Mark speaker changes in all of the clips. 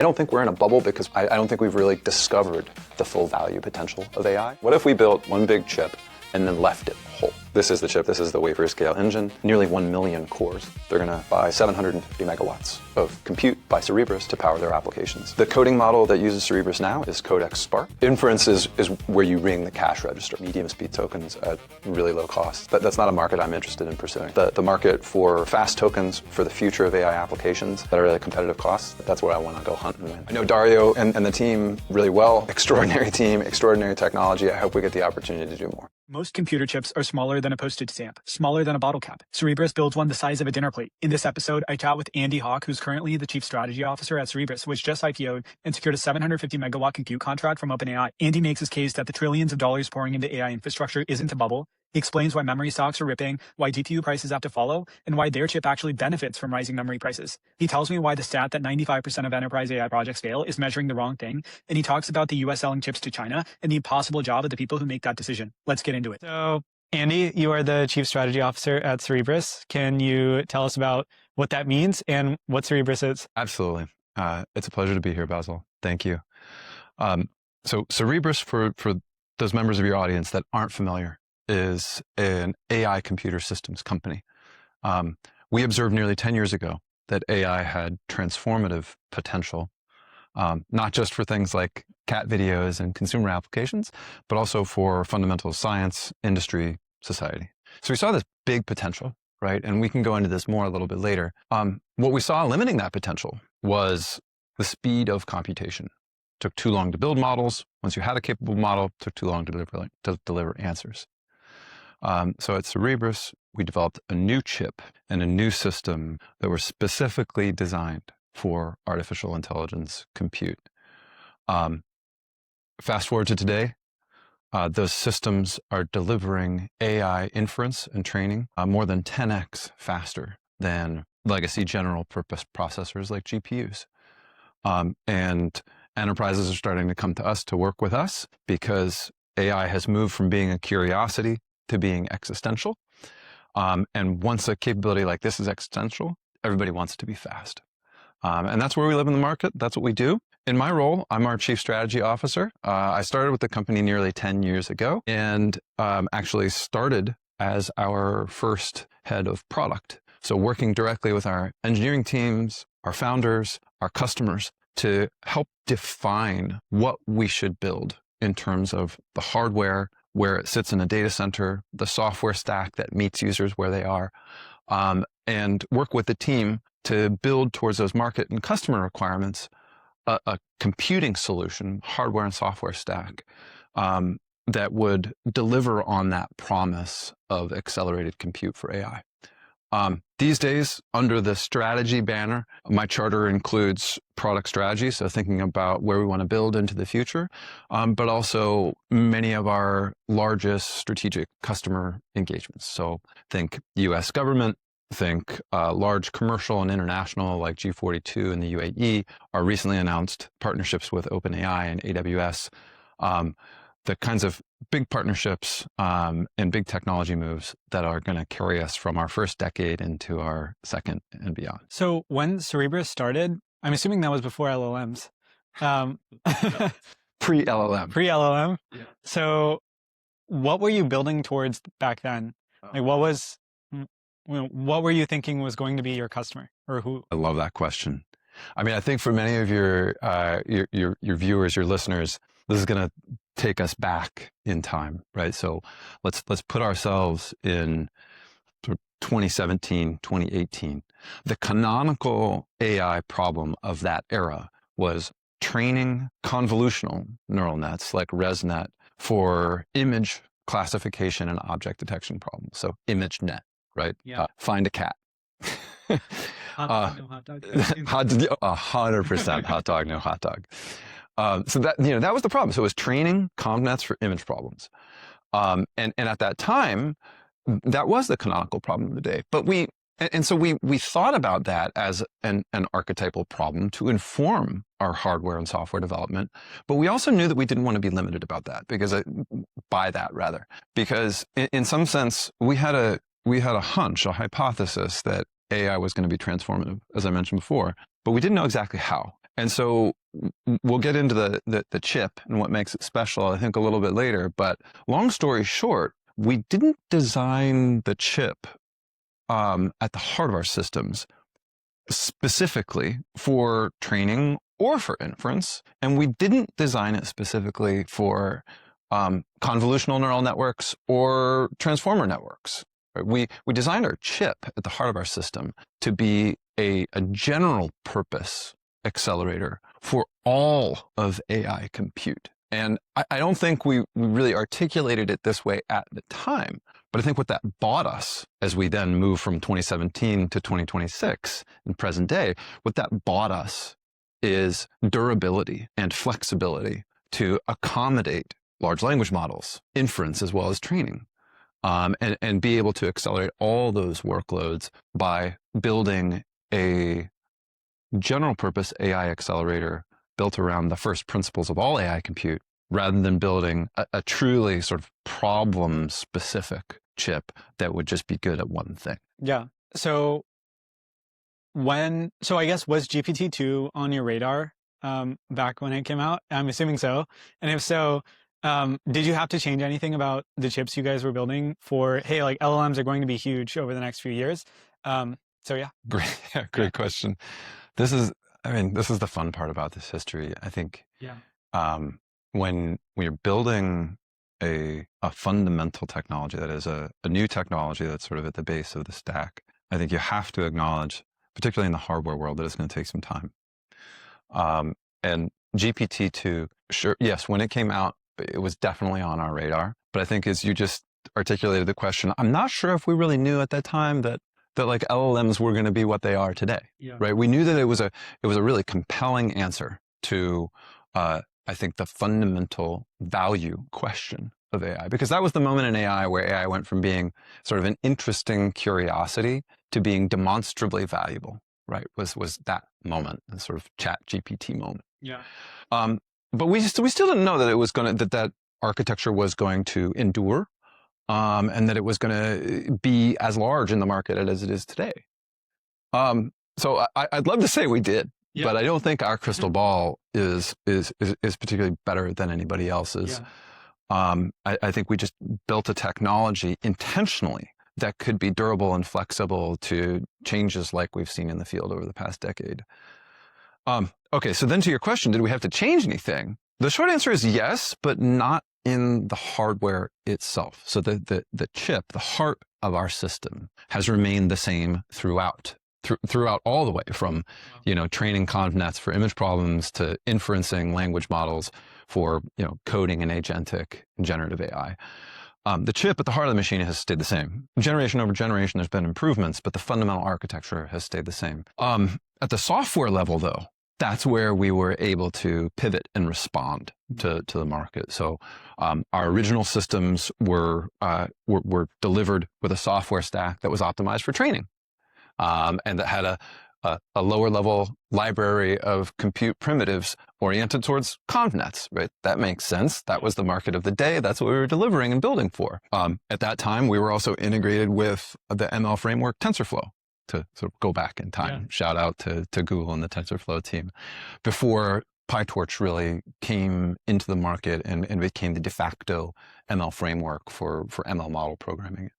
Speaker 1: I don't think we're in a bubble because I don't think we've really discovered the full value potential of AI. What if we built one big chip and then left it whole? This is the chip, this is the wafer scale engine, nearly 1 million cores. They're gonna buy 750 megawatts of compute by Cerebras to power their applications. The coding model that uses Cerebras now is Codex Spark. Inference is where you ring the cash register, medium speed tokens at really low cost. That's not a market I'm interested in pursuing. The market for fast tokens for the future of AI applications that are at a competitive cost, that's where I wanna go hunt and win. I know Dario and the team really well. Extraordinary team, extraordinary technology. I hope we get the opportunity to do more.
Speaker 2: Most computer chips are smaller than a postage stamp, smaller than a bottle cap. Cerebras builds one the size of a dinner plate. In this episode, I chat with Andy Hock, who's currently the Chief Strategy Officer at Cerebras, which just IPO'd and secured a 750 megawatt compute contract from OpenAI. Andy makes his case that the trillions of dollars pouring into AI infrastructure isn't a bubble. He explains why memory stocks are ripping, why GPU prices have to follow, and why their chip actually benefits from rising memory prices. He tells me why the stat that 95% of enterprise AI projects fail is measuring the wrong thing, and he talks about the US selling chips to China and the impossible job of the people who make that decision. Let's get into it. So, Andy, you are the Chief Strategy Officer at Cerebras. Can you tell us about what that means and what Cerebras is?
Speaker 3: Absolutely. It's a pleasure to be here, Basil. Thank you. So Cerebras, for those members of your audience that aren't familiar, is an AI computer systems company. We observed nearly 10 years ago that AI had transformative potential, not just for things like cat videos and consumer applications, but also for fundamental science, industry, society. So we saw this big potential, right? And we can go into this more a little bit later. What we saw limiting that potential was the speed of computation. It took too long to build models. Once you had a capable model, it took too long to deliver answers. So at Cerebras, we developed a new chip and a new system that were specifically designed for artificial intelligence compute. Fast forward to today, those systems are delivering AI inference and training more than 10x faster than legacy general purpose processors like GPUs. And enterprises are starting to come to us to work with us because AI has moved from being a curiosity to being existential. And once a capability like this is existential, everybody wants it to be fast. And that's where we live in the market. That's what we do. In my role, I'm our Chief Strategy Officer. I started with the company nearly 10 years ago and actually started as our first head of product. So working directly with our engineering teams, our founders, our customers to help define what we should build in terms of the hardware, where it sits in a data center, the software stack that meets users where they are, and work with the team to build towards those market and customer requirements a computing solution, hardware and software stack, that would deliver on that promise of accelerated compute for AI. These days, under the strategy banner, my charter includes product strategy, so thinking about where we want to build into the future, but also many of our largest strategic customer engagements. So think US government, think large commercial and international like G42 in the UAE, our recently announced partnerships with OpenAI and AWS, the kinds of big partnerships and big technology moves that are going to carry us from our first decade into our second and beyond.
Speaker 2: So when Cerebras started, I'm assuming that was before LLMs.
Speaker 3: Pre-LLM.
Speaker 2: Pre-LLM.
Speaker 3: Yeah.
Speaker 2: So what were you building towards back then? Like what were you thinking was going to be your customer, or who?
Speaker 3: I love that question. I mean, I think for many of your viewers, your listeners, this is going to take us back in time, right? So let's put ourselves in 2017, 2018. The canonical AI problem of that era was training convolutional neural nets like ResNet for image classification and object detection problems. So ImageNet, right?
Speaker 2: Yeah.
Speaker 3: Find a cat.
Speaker 2: Hot dog, no hot dog.
Speaker 3: 100% hot dog, no hot dog. So that, that was the problem. So it was training convnets for image problems. And at that time, that was the canonical problem of the day. But we thought about that as an archetypal problem to inform our hardware and software development. But we also knew that we didn't want to be limited about that because in some sense, we had a hunch, a hypothesis that AI was going to be transformative, as I mentioned before, but we didn't know exactly how. And so we'll get into the chip and what makes it special, I think, a little bit later. But long story short, we didn't design the chip at the heart of our systems specifically for training or for inference. And we didn't design it specifically for convolutional neural networks or transformer networks. We designed our chip at the heart of our system to be a general purpose accelerator for all of AI compute. And I don't think we really articulated it this way at the time, but I think what that bought us as we then move from 2017 to 2026 in present day, what that bought us is durability and flexibility to accommodate large language models, inference as well as training, and be able to accelerate all those workloads by building a general purpose AI accelerator built around the first principles of all AI compute, rather than building a truly sort of problem specific chip that would just be good at one thing.
Speaker 2: Yeah. So I guess was GPT-2 on your radar back when it came out? I'm assuming so. And if so, did you have to change anything about the chips you guys were building for, hey, like LLMs are going to be huge over the next few years? So yeah.
Speaker 3: Great question. This is the fun part about this history. I think when you're building a fundamental technology, that is a new technology that's sort of at the base of the stack, I think you have to acknowledge, particularly in the hardware world, that it's going to take some time. And GPT-2, sure, yes, when it came out, it was definitely on our radar. But I think as you just articulated the question, I'm not sure if we really knew at that time that like LLMs were going to be what they are today, right? We knew that it was a really compelling answer to, I think, the fundamental value question of AI, because that was the moment in AI where AI went from being sort of an interesting curiosity to being demonstrably valuable, right? Was that moment, the sort of chat GPT moment.
Speaker 2: Yeah.
Speaker 3: But we still didn't know that it was going to, that architecture was going to endure, and that it was going to be as large in the market as it is today. So I'd love to say we did, but I don't think our crystal ball is particularly better than anybody else's. I think we just built a technology intentionally that could be durable and flexible to changes like we've seen in the field over the past decade. Okay, so then to your question, did we have to change anything? The short answer is yes, but not in the hardware itself. So the chip, the heart of our system, has remained the same throughout all the way from, training convnets for image problems to inferencing language models for, coding and agentic and generative AI. The chip at the heart of the machine has stayed the same. Generation over generation, there's been improvements, but the fundamental architecture has stayed the same. At the software level, though, that's where we were able to pivot and respond to the market. So our original systems were delivered with a software stack that was optimized for training, and that had a lower level library of compute primitives oriented towards convnets, right? That makes sense. That was the market of the day. That's what we were delivering and building for. At that time, we were also integrated with the ML framework TensorFlow, to sort of go back in time. Shout out to Google and the TensorFlow team, before PyTorch really came into the market and became the de facto ML framework for ML model programming.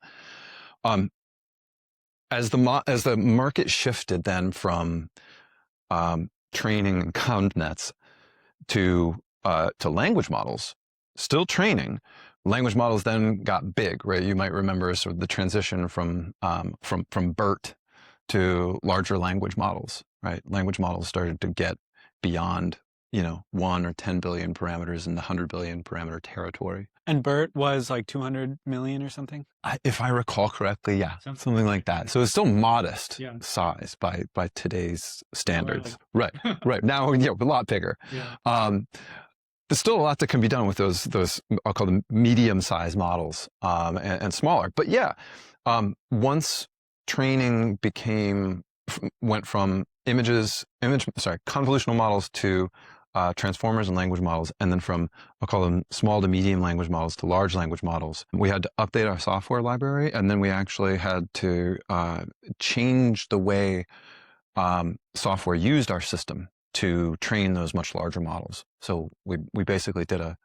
Speaker 3: As the market shifted then from training and convnets to language models, still training, language models then got big, right? You might remember sort of the transition from BERT to larger language models, right? Language models started to get beyond, 1 or 10 billion parameters in the 100 billion parameter territory.
Speaker 2: And BERT was like 200 million or something?
Speaker 3: If I recall correctly, yeah, something like that. So it's still modest size by today's standards. Right. Now, a lot bigger. There's still a lot that can be done with those I'll call them medium-sized models, and smaller. But once training went from convolutional models to transformers and language models, and then from, I'll call them small to medium language models to large language models, we had to update our software library, and then we actually had to change the way software used our system. to train those much larger models. So we basically did a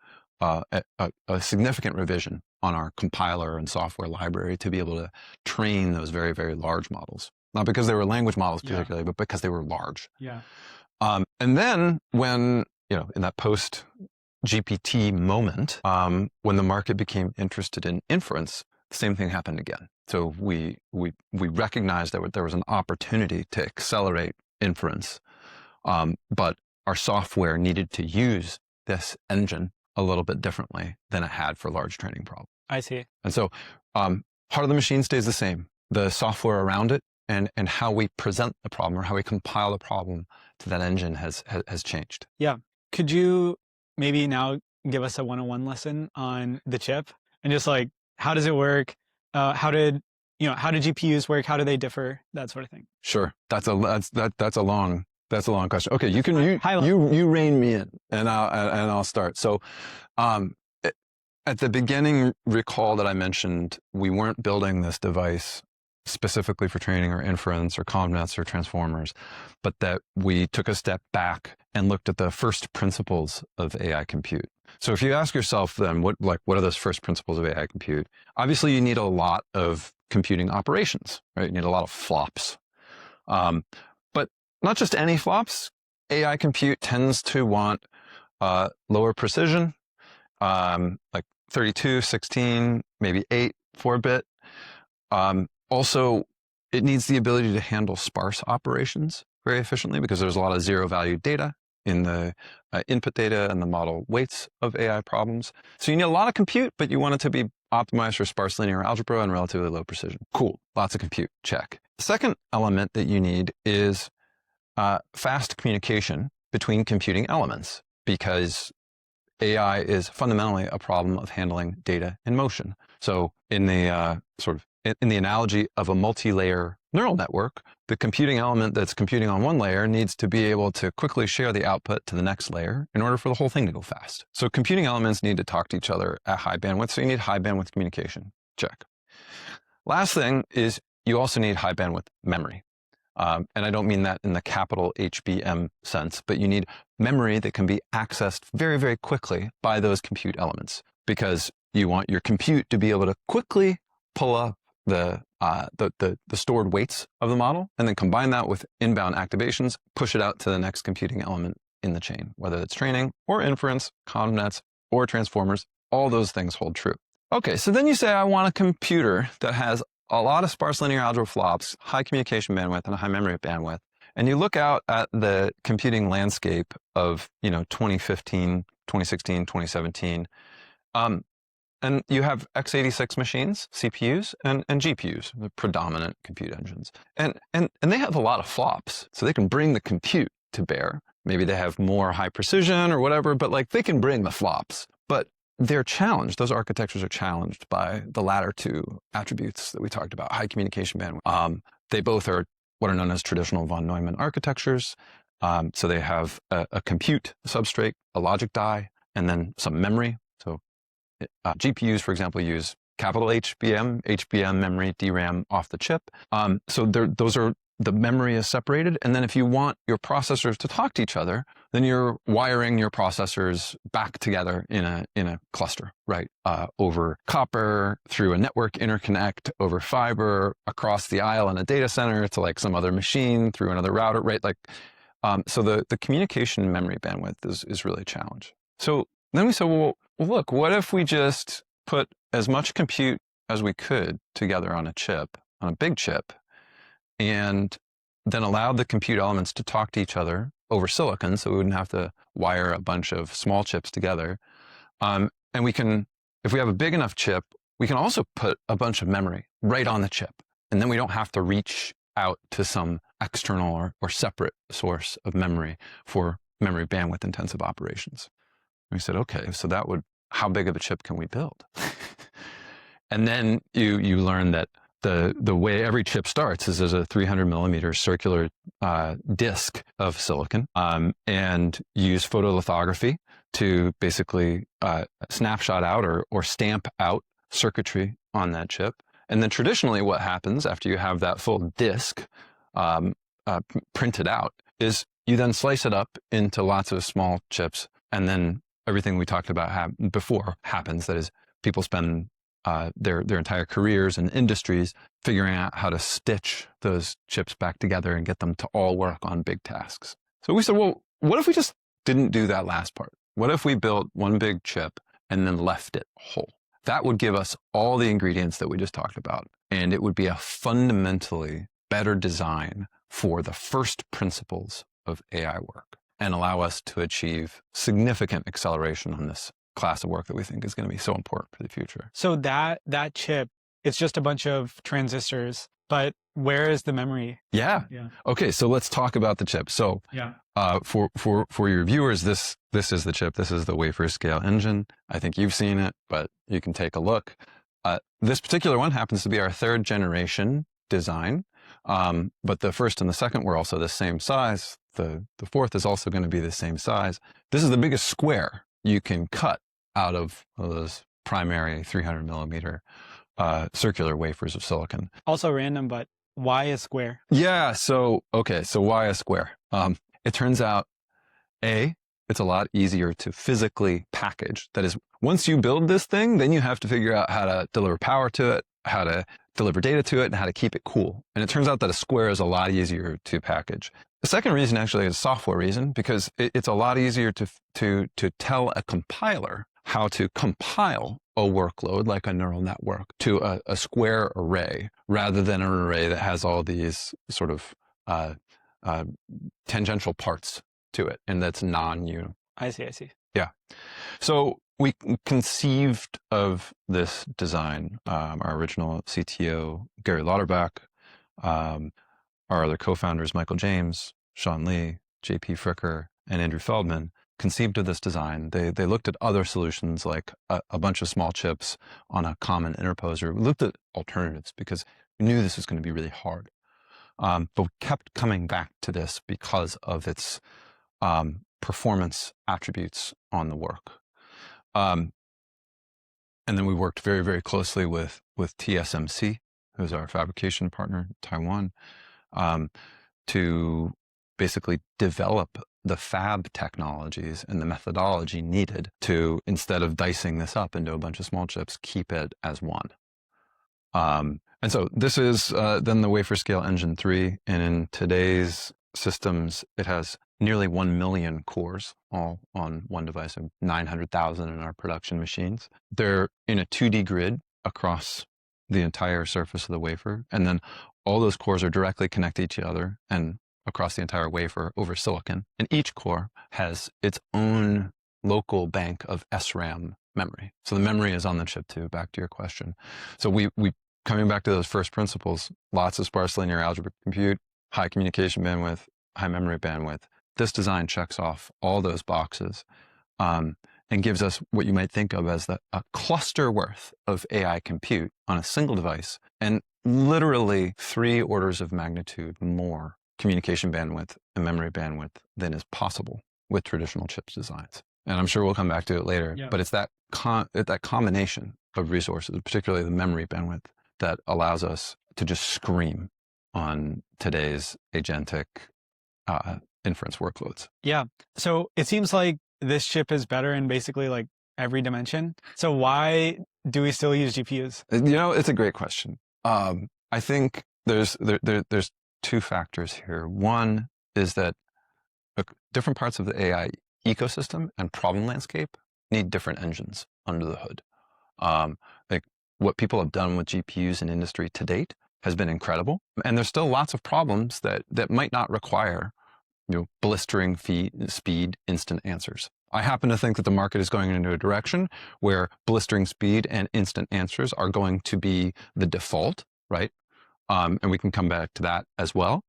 Speaker 3: significant revision on our compiler and software library to be able to train those very, very large models. Not because they were language models particularly, but because they were large.
Speaker 2: Yeah.
Speaker 3: And then when, in that post GPT moment, when the market became interested in inference, the same thing happened again. So we recognized that there was an opportunity to accelerate inference, but our software needed to use this engine a little bit differently than it had for large training problems.
Speaker 2: I see.
Speaker 3: And so part of the machine stays the same. The software around it and how we present the problem or how we compile the problem to that engine has changed.
Speaker 2: Yeah. Could you maybe now give us a 101 lesson on the chip and just like, how does it work? How did GPUs work? How do they differ? That sort of thing.
Speaker 3: Sure. That's a long question. Okay, you rein me in, and I'll start. So, at the beginning, recall that I mentioned we weren't building this device specifically for training or inference or convnets or transformers, but that we took a step back and looked at the first principles of AI compute. So if you ask yourself then, what are those first principles of AI compute? Obviously, you need a lot of computing operations, right? You need a lot of flops. But not just any flops. AI compute tends to want lower precision, like 32, 16, maybe 8, 4-bit. Also, it needs the ability to handle sparse operations very efficiently because there's a lot of zero-value data in the input data and the model weights of AI problems. So you need a lot of compute, but you want it to be optimized for sparse linear algebra and relatively low precision. Cool, lots of compute, check. The second element that you need is fast communication between computing elements because AI is fundamentally a problem of handling data in motion. So in the in the analogy of a multi-layer neural network, the computing element that's computing on one layer needs to be able to quickly share the output to the next layer in order for the whole thing to go fast. So computing elements need to talk to each other at high bandwidth, so you need high bandwidth communication. Check. Last thing is you also need high bandwidth memory. And I don't mean that in the capital HBM sense, but you need memory that can be accessed very, very quickly by those compute elements because you want your compute to be able to quickly pull up the stored weights of the model and then combine that with inbound activations, push it out to the next computing element in the chain, whether it's training or inference, convnets or transformers, all those things hold true. Okay, so then you say, I want a computer that has a lot of sparse linear algebra flops, high communication bandwidth, and a high memory bandwidth. And you look out at the computing landscape of 2015, 2016, 2017, and you have x86 machines, CPUs, and GPUs, the predominant compute engines. And they have a lot of flops, so they can bring the compute to bear. Maybe they have more high precision or whatever, but like they can bring the flops. But they're challenged. Those architectures are challenged by the latter two attributes that we talked about, high communication bandwidth. They both are what are known as traditional von Neumann architectures. So they have a compute substrate, a logic die, and then some memory. So GPUs, for example, use capital HBM memory, DRAM off the chip. So the memory is separated. And then if you want your processors to talk to each other, then you're wiring your processors back together in a cluster, right? Over copper, through a network interconnect, over fiber, across the aisle in a data center to like some other machine, through another router, right? So the communication memory bandwidth is really a challenge. So then we said, well, look, what if we just put as much compute as we could together on a chip, on a big chip, and then allowed the compute elements to talk to each other over silicon, so we wouldn't have to wire a bunch of small chips together. And we can, if we have a big enough chip, we can also put a bunch of memory right on the chip. And then we don't have to reach out to some external or separate source of memory for memory bandwidth intensive operations. And we said, okay, so how big of a chip can we build? And then you learn that the way every chip starts is there's a 300 millimeter circular disk of silicon, and use photolithography to basically snapshot out or stamp out circuitry on that chip. And then traditionally what happens after you have that full disk printed out is You then slice it up into lots of small chips, and then everything we talked about before happens. That is, people spend their entire careers and industries figuring out how to stitch those chips back together and get them to all work on big tasks. So we said, well, what if we just didn't do that last part? What if we built one big chip and then left it whole? That would give us all the ingredients that we just talked about, and it would be a fundamentally better design for the first principles of AI work and allow us to achieve significant acceleration on this class of work that we think is going to be so important for the future.
Speaker 2: So that chip, it's just a bunch of transistors, but where is the memory?
Speaker 3: Yeah. Okay, so let's talk about the chip. So for your viewers, this is the chip. This is the wafer scale engine. I think you've seen it, but you can take a look. This particular one happens to be our 3rd generation design, but the first and the second were also the same size. The 4th is also going to be the same size. This is the biggest square you can cut out of those primary 300 millimeter circular wafers of silicon.
Speaker 2: Also random, but why a square?
Speaker 3: Yeah, so why a square? It turns out, it's a lot easier to physically package. That is, once you build this thing, then you have to figure out how to deliver power to it, how to deliver data to it, and how to keep it cool. And it turns out that a square is a lot easier to package. The second reason actually is a software reason, because it's a lot easier to tell a compiler how to compile a workload like a neural network to a square array rather than an array that has all these sort of tangential parts to it and that's non-uniform.
Speaker 2: I see.
Speaker 3: Yeah. So we conceived of this design, our original CTO, Gary Lauterbach, our other co-founders, Michael James, Sean Lee, JP Fricker, and Andrew Feldman, conceived of this design. They looked at other solutions like a bunch of small chips on a common interposer. We looked at alternatives because we knew this was going to be really hard. But we kept coming back to this because of its performance attributes on the work. And then we worked very, very closely with TSMC, who's our fabrication partner in Taiwan, to basically develop the fab technologies and the methodology needed to, instead of dicing this up into a bunch of small chips, keep it as one. And so this is then the wafer scale engine 3. And in today's systems, it has nearly 1 million cores all on one device, and 900,000 in our production machines. They're in a 2D grid across the entire surface of the wafer. And then all those cores are directly connected to each other and across the entire wafer over silicon. And each core has its own local bank of SRAM memory. So the memory is on the chip too, back to your question. So we coming back to those first principles, lots of sparse linear algebra compute, high communication bandwidth, high memory bandwidth. This design checks off all those boxes and gives us what you might think of as a cluster worth of AI compute on a single device, and literally 3 orders of magnitude more communication bandwidth and memory bandwidth than is possible with traditional chips designs. And I'm sure we'll come back to it later, but it's that combination of resources, particularly the memory bandwidth, that allows us to just scream on today's agentic inference workloads. Yeah.
Speaker 2: So it seems like this chip is better in basically like every dimension. So why do we still use GPUs?
Speaker 3: It's a great question. I think there's 2 factors here. One is that different parts of the AI ecosystem and problem landscape need different engines under the hood. Like what people have done with GPUs in industry to date has been incredible. And there's still lots of problems that might not require blistering speed, instant answers. I happen to think that the market is going into a direction where blistering speed and instant answers are going to be the default, right? And we can come back to that as well.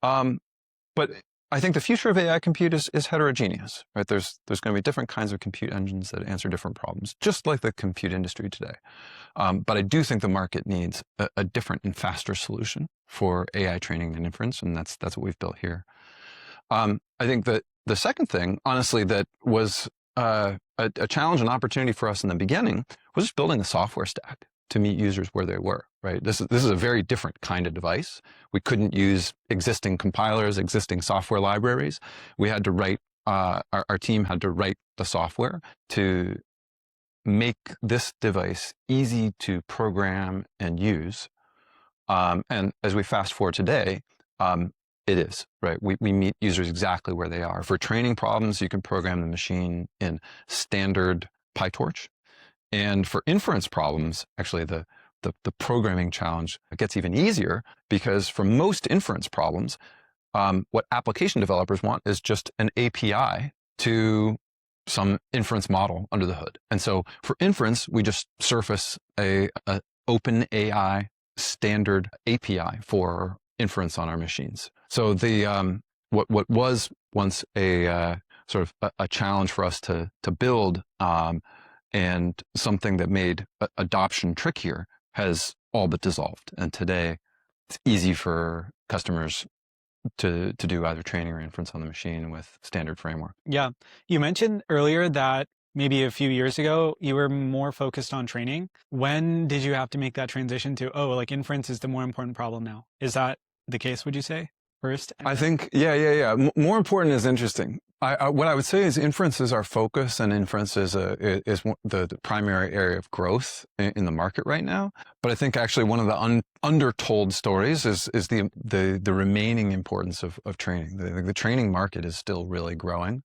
Speaker 3: But I think the future of AI compute is heterogeneous, right? There's going to be different kinds of compute engines that answer different problems, just like the compute industry today. But I do think the market needs a different and faster solution for AI training and inference, and that's what we've built here. I think that the second thing, honestly, that was a challenge and opportunity for us in the beginning was just building a software stack to meet users where they were. right? This is a very different kind of device. We couldn't use existing compilers, existing software libraries. We had to write, our team had to write the software to make this device easy to program and use. And as we fast forward today, it is, right? We meet users exactly where they are. For training problems, you can program the machine in standard PyTorch. And for inference problems, actually the programming challenge gets even easier, because for most inference problems, what application developers want is just an API to some inference model under the hood. And so for inference, we just surface a OpenAI standard API for inference on our machines. So the what was once a sort of a challenge for us to build, and something that made adoption trickier, has all but dissolved. And today, it's easy for customers to do either training or inference on the machine with standard framework.
Speaker 2: Yeah. You mentioned earlier that maybe a few years ago, you were more focused on training. When did you have to make that transition to, oh, like inference is the more important problem now? Is that the case, would you say, first?
Speaker 3: I think, yeah. More important is interesting. What I would say is inference is our focus, and inference is the primary area of growth in the market right now. But I think actually one of the undertold stories is the remaining importance of training. The training market is still really growing,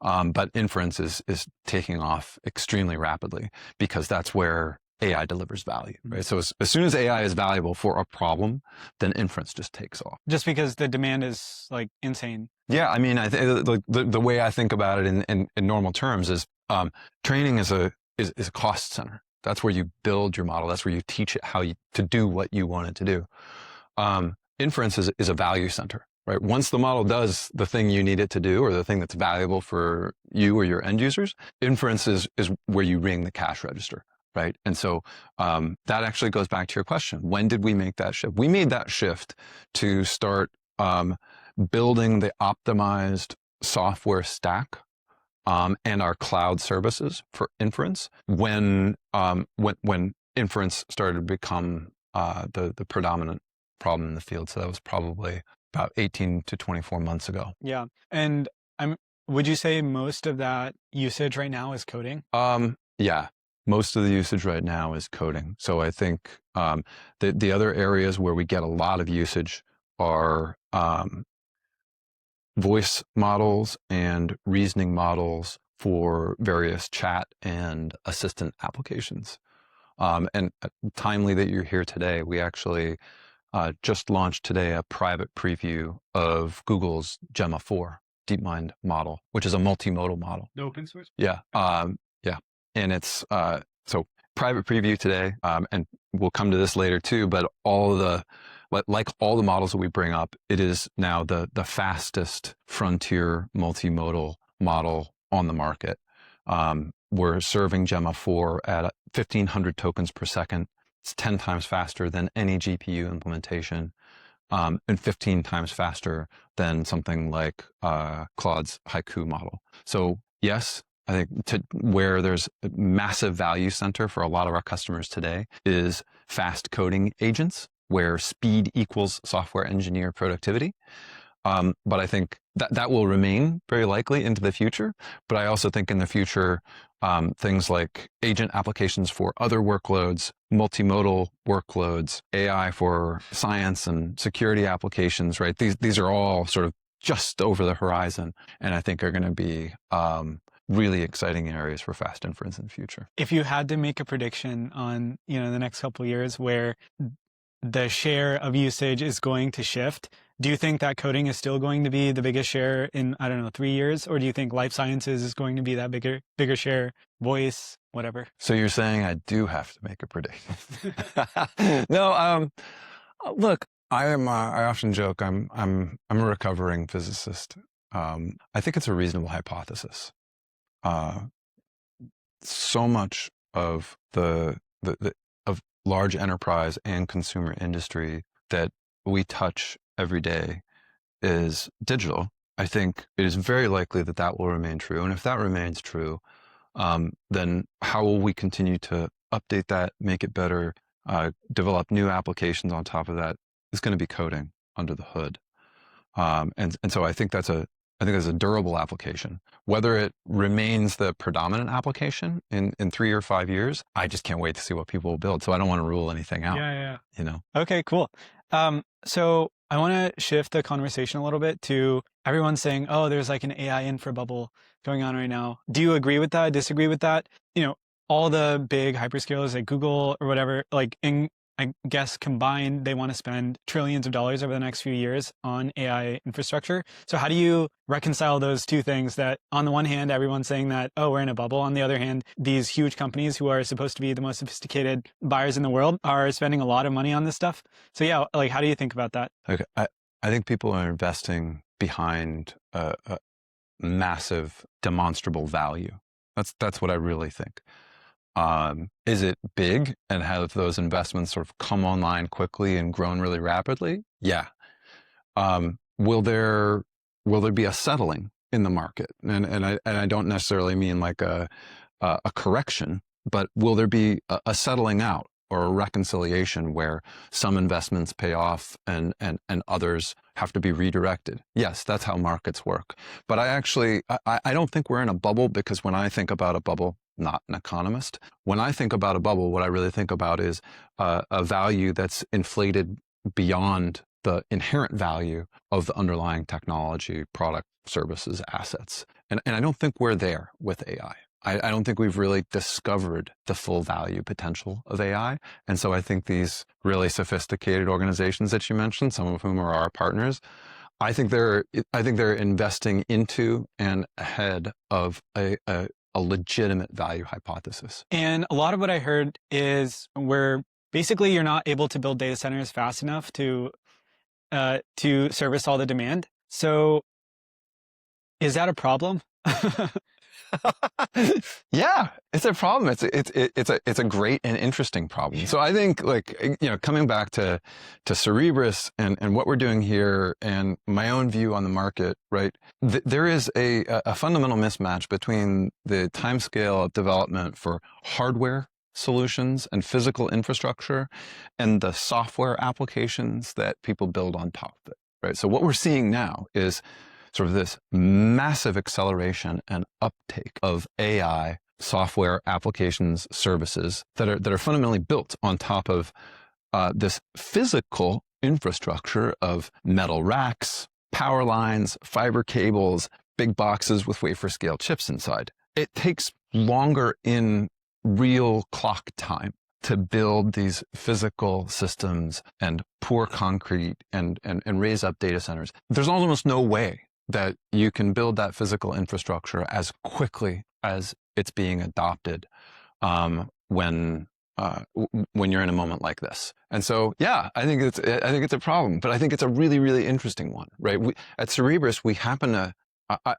Speaker 3: but inference is taking off extremely rapidly, because that's where AI delivers value, right? So as soon as AI is valuable for a problem, then inference just takes off.
Speaker 2: Just because the demand is like insane.
Speaker 3: Yeah, I mean, I think the way I think about it in normal terms is training is a cost center. That's where you build your model. That's where you teach it how to do what you want it to do. Inference is a value center, right? Once the model does the thing you need it to do, or the thing that's valuable for you or your end users, inference is where you ring the cash register. Right. And so that actually goes back to your question. When did we make that shift? We made that shift to start building the optimized software stack and our cloud services for inference when inference started to become the predominant problem in the field. So that was probably about 18 to 24 months ago. Yeah.
Speaker 2: And would you say most of that usage right now is coding?
Speaker 3: Yeah. Most of the usage right now is coding. So I think the other areas where we get a lot of usage are voice models and reasoning models for various chat and assistant applications. And timely that you're here today, we actually just launched today a private preview of Google's Gemma 4 DeepMind model, which is a multimodal model.
Speaker 2: The open source?
Speaker 3: Yeah. And it's, so private preview today, and we'll come to this later too, but like all the models that we bring up, it is now the fastest frontier multimodal model on the market. We're serving Gemma 4 at 1,500 tokens per second. It's 10 times faster than any GPU implementation, and 15 times faster than something like Claude's Haiku model. So yes, I think where there's a massive value center for a lot of our customers today is fast coding agents, where speed equals software engineer productivity. But I think that will remain very likely into the future. But I also think in the future, things like agent applications for other workloads, multimodal workloads, AI for science and security applications, right? These are all sort of just over the horizon, and I think are going to be really exciting areas for fast inference in the future.
Speaker 2: If you had to make a prediction on, the next couple of years where the share of usage is going to shift, do you think that coding is still going to be the biggest share in, 3 years? Or do you think life sciences is going to be that bigger share, voice, whatever?
Speaker 3: So you're saying I do have to make a prediction? No, look, I often joke I'm a recovering physicist. I think it's a reasonable hypothesis. So much of the of large enterprise and consumer industry that we touch every day is digital. I think it is very likely that will remain true. And if that remains true, then how will we continue to update that, make it better, develop new applications on top of that is going to be coding under the hood. And so I think that's a durable application. Whether it remains the predominant application in 3 or 5 years, I just can't wait to see what people will build. So I don't want to rule anything out.
Speaker 2: Yeah.
Speaker 3: You know?
Speaker 2: Okay, cool. So I want to shift the conversation a little bit to everyone saying, oh, there's like an AI infra bubble going on right now. Do you agree with that? Disagree with that? You know, all the big hyperscalers like Google or whatever, like I guess combined, they want to spend trillions of dollars over the next few years on AI infrastructure. So how do you reconcile those two things, that on the one hand, everyone's saying that, oh, we're in a bubble. On the other hand, these huge companies who are supposed to be the most sophisticated buyers in the world are spending a lot of money on this stuff. So yeah, like, how do you think about that?
Speaker 3: Okay. I think people are investing behind a massive demonstrable value. That's what I really think. Is it big, and have those investments sort of come online quickly and grown really rapidly? Yeah. Will there be a settling in the market? And I don't necessarily mean like a correction, but will there be a settling out or a reconciliation where some investments pay off and others have to be redirected? Yes, that's how markets work. But I don't think we're in a bubble, because when I think about a bubble, not an economist, when I think about a bubble, what I really think about is a value that's inflated beyond the inherent value of the underlying technology, product, services, assets. And I don't think we're there with AI. I don't think we've really discovered the full value potential of AI. And so I think these really sophisticated organizations that you mentioned, some of whom are our partners, I think they're investing into and ahead of a legitimate value hypothesis.
Speaker 2: And a lot of what I heard is basically you're not able to build data centers fast enough to service all the demand. So is that a problem?
Speaker 3: Yeah, it's a problem. It's a great and interesting problem. So I think, like, you know, coming back to Cerebras and what we're doing here and my own view on the market, right? There is a fundamental mismatch between the timescale of development for hardware solutions and physical infrastructure and the software applications that people build on top of it, right? So what we're seeing now is sort of this massive acceleration and uptake of AI software applications, services that are fundamentally built on top of this physical infrastructure of metal racks, power lines, fiber cables, big boxes with wafer scale chips inside. It takes longer in real clock time to build these physical systems and pour concrete and raise up data centers. There's almost no way that you can build that physical infrastructure as quickly as it's being adopted when you're in a moment like this. And so, yeah, I think it's a problem, but I think it's a really, really interesting one, right? At Cerebras, we happen to,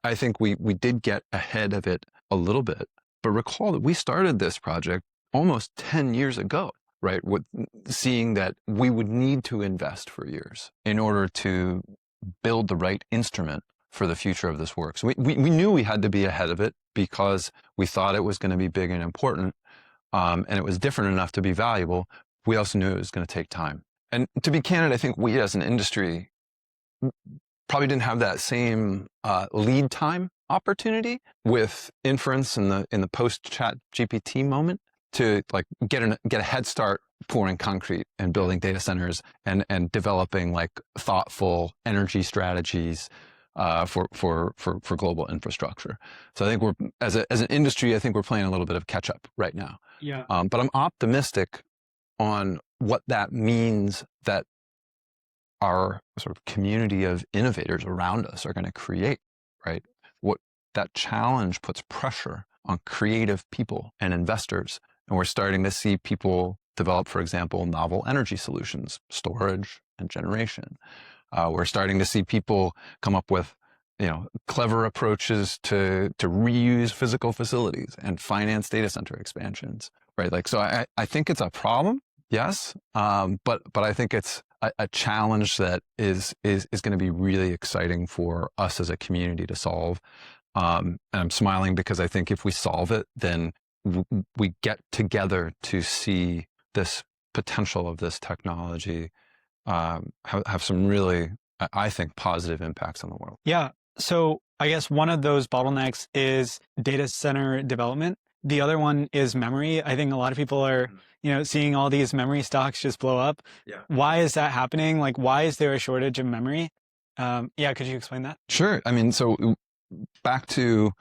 Speaker 3: I think we did get ahead of it a little bit, but recall that we started this project almost 10 years ago, right? With seeing that we would need to invest for years in order to build the right instrument for the future of this work. So we knew we had to be ahead of it because we thought it was going to be big and important, and it was different enough to be valuable. We also knew it was going to take time. And to be candid, I think we as an industry probably didn't have that same lead time opportunity with inference in the post-chat GPT moment to like get a head start pouring concrete and building data centers and developing like thoughtful energy strategies for global infrastructure. So I think we're as an industry, I think we're playing a little bit of catch up right now.
Speaker 2: Yeah.
Speaker 3: But I'm optimistic on what that means that our sort of community of innovators around us are going to create, right? What that challenge puts pressure on creative people and investors. And we're starting to see people develop, for example, novel energy solutions, storage and generation. We're starting to see people come up with, clever approaches to reuse physical facilities and finance data center expansions, right? Like, so I think it's a problem, yes, but I think it's a challenge that is going to be really exciting for us as a community to solve. And I'm smiling because I think if we solve it, then we get together to see this potential of this technology have some really, I think, positive impacts on the world.
Speaker 2: Yeah. So I guess one of those bottlenecks is data center development. The other one is memory. I think a lot of people are, seeing all these memory stocks just blow up.
Speaker 3: Yeah.
Speaker 2: Why is that happening? Like, why is there a shortage of memory? Could you explain that?
Speaker 3: Sure. I mean, so back to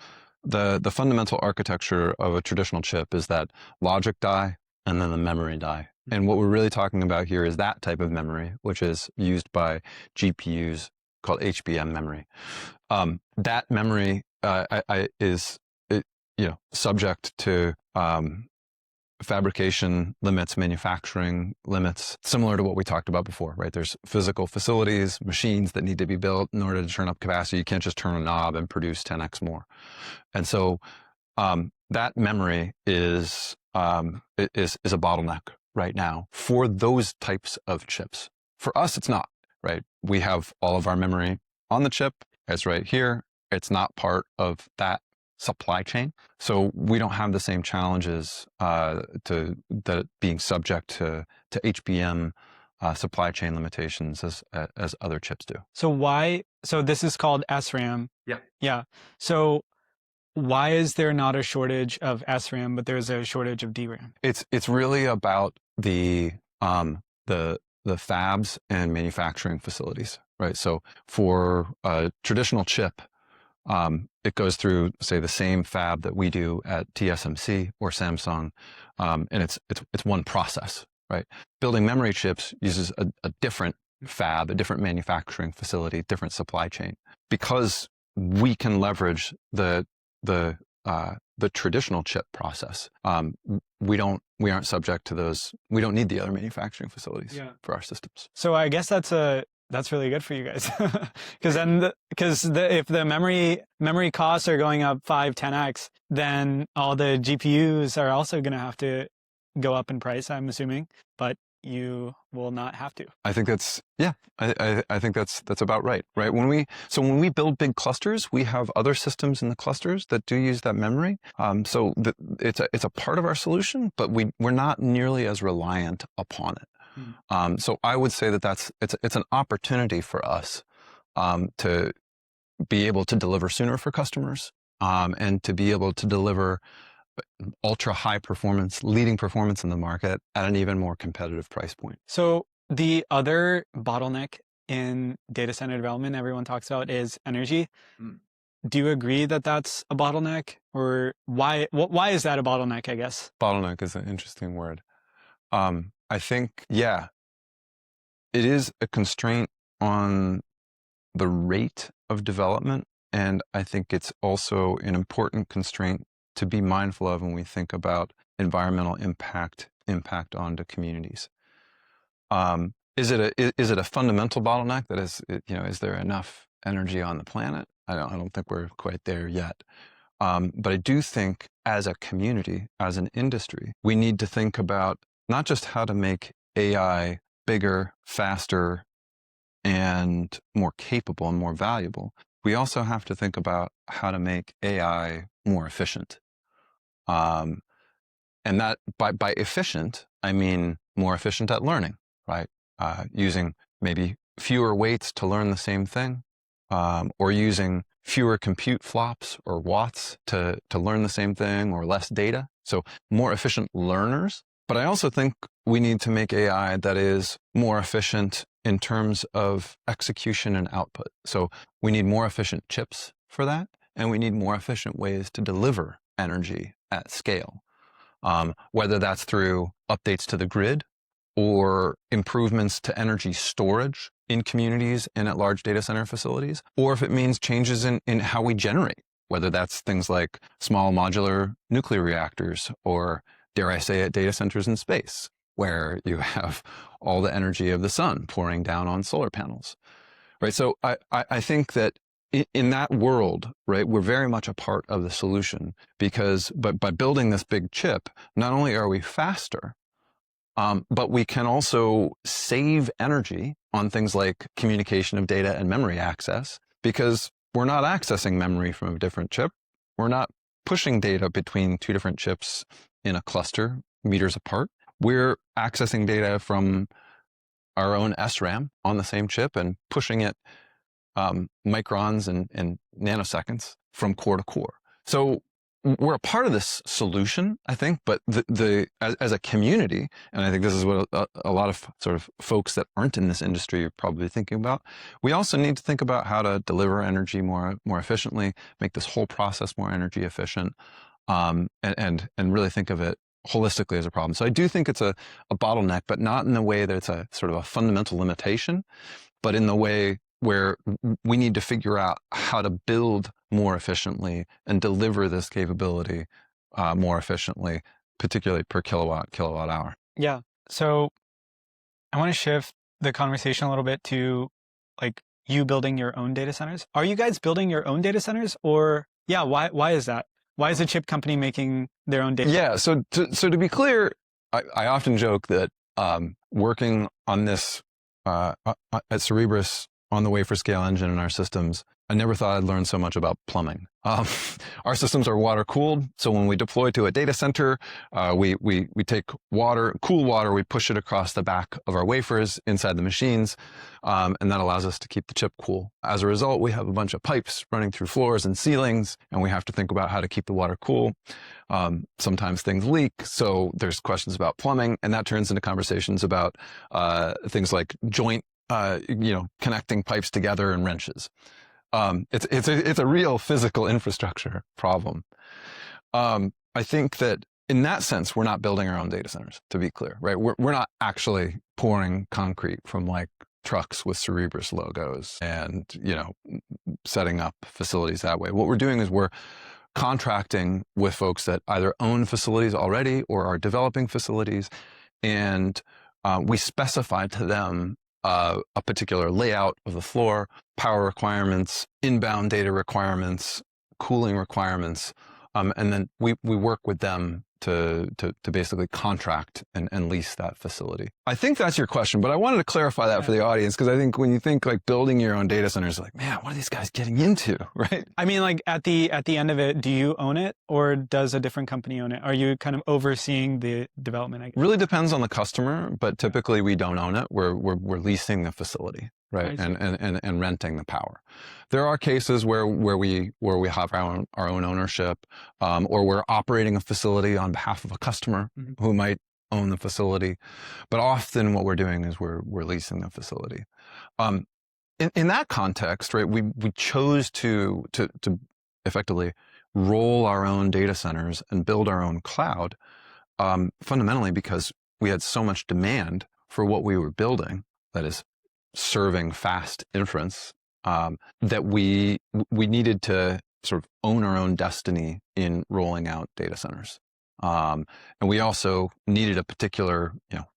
Speaker 3: the fundamental architecture of a traditional chip is that logic die and then the memory die. And what we're really talking about here is that type of memory, which is used by GPUs, called HBM memory. That memory is subject to fabrication limits, manufacturing limits, similar to what we talked about before, right? There's physical facilities, machines that need to be built in order to turn up capacity. You can't just turn a knob and produce 10x more. And so that memory is a bottleneck right now for those types of chips. For us, it's not, right? We have all of our memory on the chip. It's right here. It's not part of that supply chain. So we don't have the same challenges to that being subject to HBM supply chain limitations as other chips do.
Speaker 2: So this is called SRAM.
Speaker 3: Yeah.
Speaker 2: Yeah. So why is there not a shortage of SRAM, but there's a shortage of DRAM?
Speaker 3: It's really about the fabs and manufacturing facilities, right? So for a traditional chip, it goes through, say, the same fab that we do at TSMC or Samsung, and it's one process, right? Building memory chips uses a different fab, a different manufacturing facility, different supply chain. Because we can leverage the traditional chip process, we aren't subject to those. We don't need the other manufacturing facilities for our systems.
Speaker 2: So I guess that's really good for you guys, because if the memory costs are going up 5-10x, then all the GPUs are also going to have to go up in price, I'm assuming, but you will not have to.
Speaker 3: I think that's I think that's about right. When we build big clusters, we have other systems in the clusters that do use that memory. So it's a part of our solution, but we're not nearly as reliant upon it. So I would say that it's an opportunity for us to be able to deliver sooner for customers, and to be able to deliver ultra high performance, leading performance in the market at an even more competitive price point.
Speaker 2: So the other bottleneck in data center development everyone talks about is energy. Do you agree that that's a bottleneck, or why is that a bottleneck, I guess?
Speaker 3: Bottleneck is an interesting word. I think, it is a constraint on the rate of development. And I think it's also an important constraint to be mindful of when we think about environmental impact onto communities. Is it a fundamental bottleneck that is there enough energy on the planet? I don't think we're quite there yet. But I do think as a community, as an industry, we need to think about not just how to make AI bigger, faster, and more capable and more valuable. We also have to think about how to make AI more efficient. And that by efficient, I mean more efficient at learning, right? Using maybe fewer weights to learn the same thing, or using fewer compute flops or watts to learn the same thing, or less data. So more efficient learners. But I also think we need to make AI that is more efficient in terms of execution and output. So we need more efficient chips for that, and we need more efficient ways to deliver energy at scale, whether that's through updates to the grid or improvements to energy storage in communities and at large data center facilities, or if it means changes in how we generate, whether that's things like small modular nuclear reactors, or dare I say it, data centers in space, where you have all the energy of the sun pouring down on solar panels, right? So I think that in that world, right, we're very much a part of the solution, because by building this big chip, not only are we faster, but we can also save energy on things like communication of data and memory access, because we're not accessing memory from a different chip. We're not pushing data between two different chips in a cluster meters apart. we're accessing data from our own SRAM on the same chip and pushing it microns and nanoseconds from core to core. So we're a part of this solution, I think, but as a community, and I think this is what a lot of sort of folks that aren't in this industry are probably thinking about, we also need to think about how to deliver energy more efficiently, make this whole process more energy efficient, and really think of it holistically as a problem. So I do think it's a bottleneck, but not in the way that it's a sort of a fundamental limitation, but in the way where we need to figure out how to build more efficiently and deliver this capability more efficiently, particularly per kilowatt hour.
Speaker 2: Yeah. So I want to shift the conversation a little bit to like you building your own data centers. Are you guys building your own data centers, or why is that? Why is a chip company making their own data?
Speaker 3: Yeah. So to be clear, I often joke that working on this at Cerebras on the wafer scale engine in our systems, I never thought I'd learn so much about plumbing. Our systems are water cooled, so when we deploy to a data center, we take water, cool water, we push it across the back of our wafers inside the machines, and that allows us to keep the chip cool. As a result, we have a bunch of pipes running through floors and ceilings, and we have to think about how to keep the water cool. Sometimes things leak, so there's questions about plumbing, and that turns into conversations about things like joint connecting pipes together and wrenches. It's a real physical infrastructure problem. I think that in that sense, we're not building our own data centers, to be clear, right? We're not actually pouring concrete from like trucks with Cerebras logos and, setting up facilities that way. What we're doing is we're contracting with folks that either own facilities already or are developing facilities, and we specify to them a particular layout of the floor, power requirements, inbound data requirements, cooling requirements, and then we work with them to basically contract and lease that facility. I think that's your question, but I wanted to clarify that for the audience, because I think when you think like building your own data centers, like, man, what are these guys getting into, right?
Speaker 2: I mean, like at the end of it, do you own it or does a different company own it? Are you kind of overseeing the development? I guess?
Speaker 3: Really depends on the customer, but typically we don't own it. We're leasing the facility, right, and renting the power. There are cases where we have our own ownership, or we're operating a facility on behalf of a customer who might own the facility, but often what we're doing is we're leasing the facility. In that context, right, we chose to effectively roll our own data centers and build our own cloud, fundamentally because we had so much demand for what we were building, that is serving fast inference, that we needed to sort of own our own destiny in rolling out data centers. And we also needed a particular,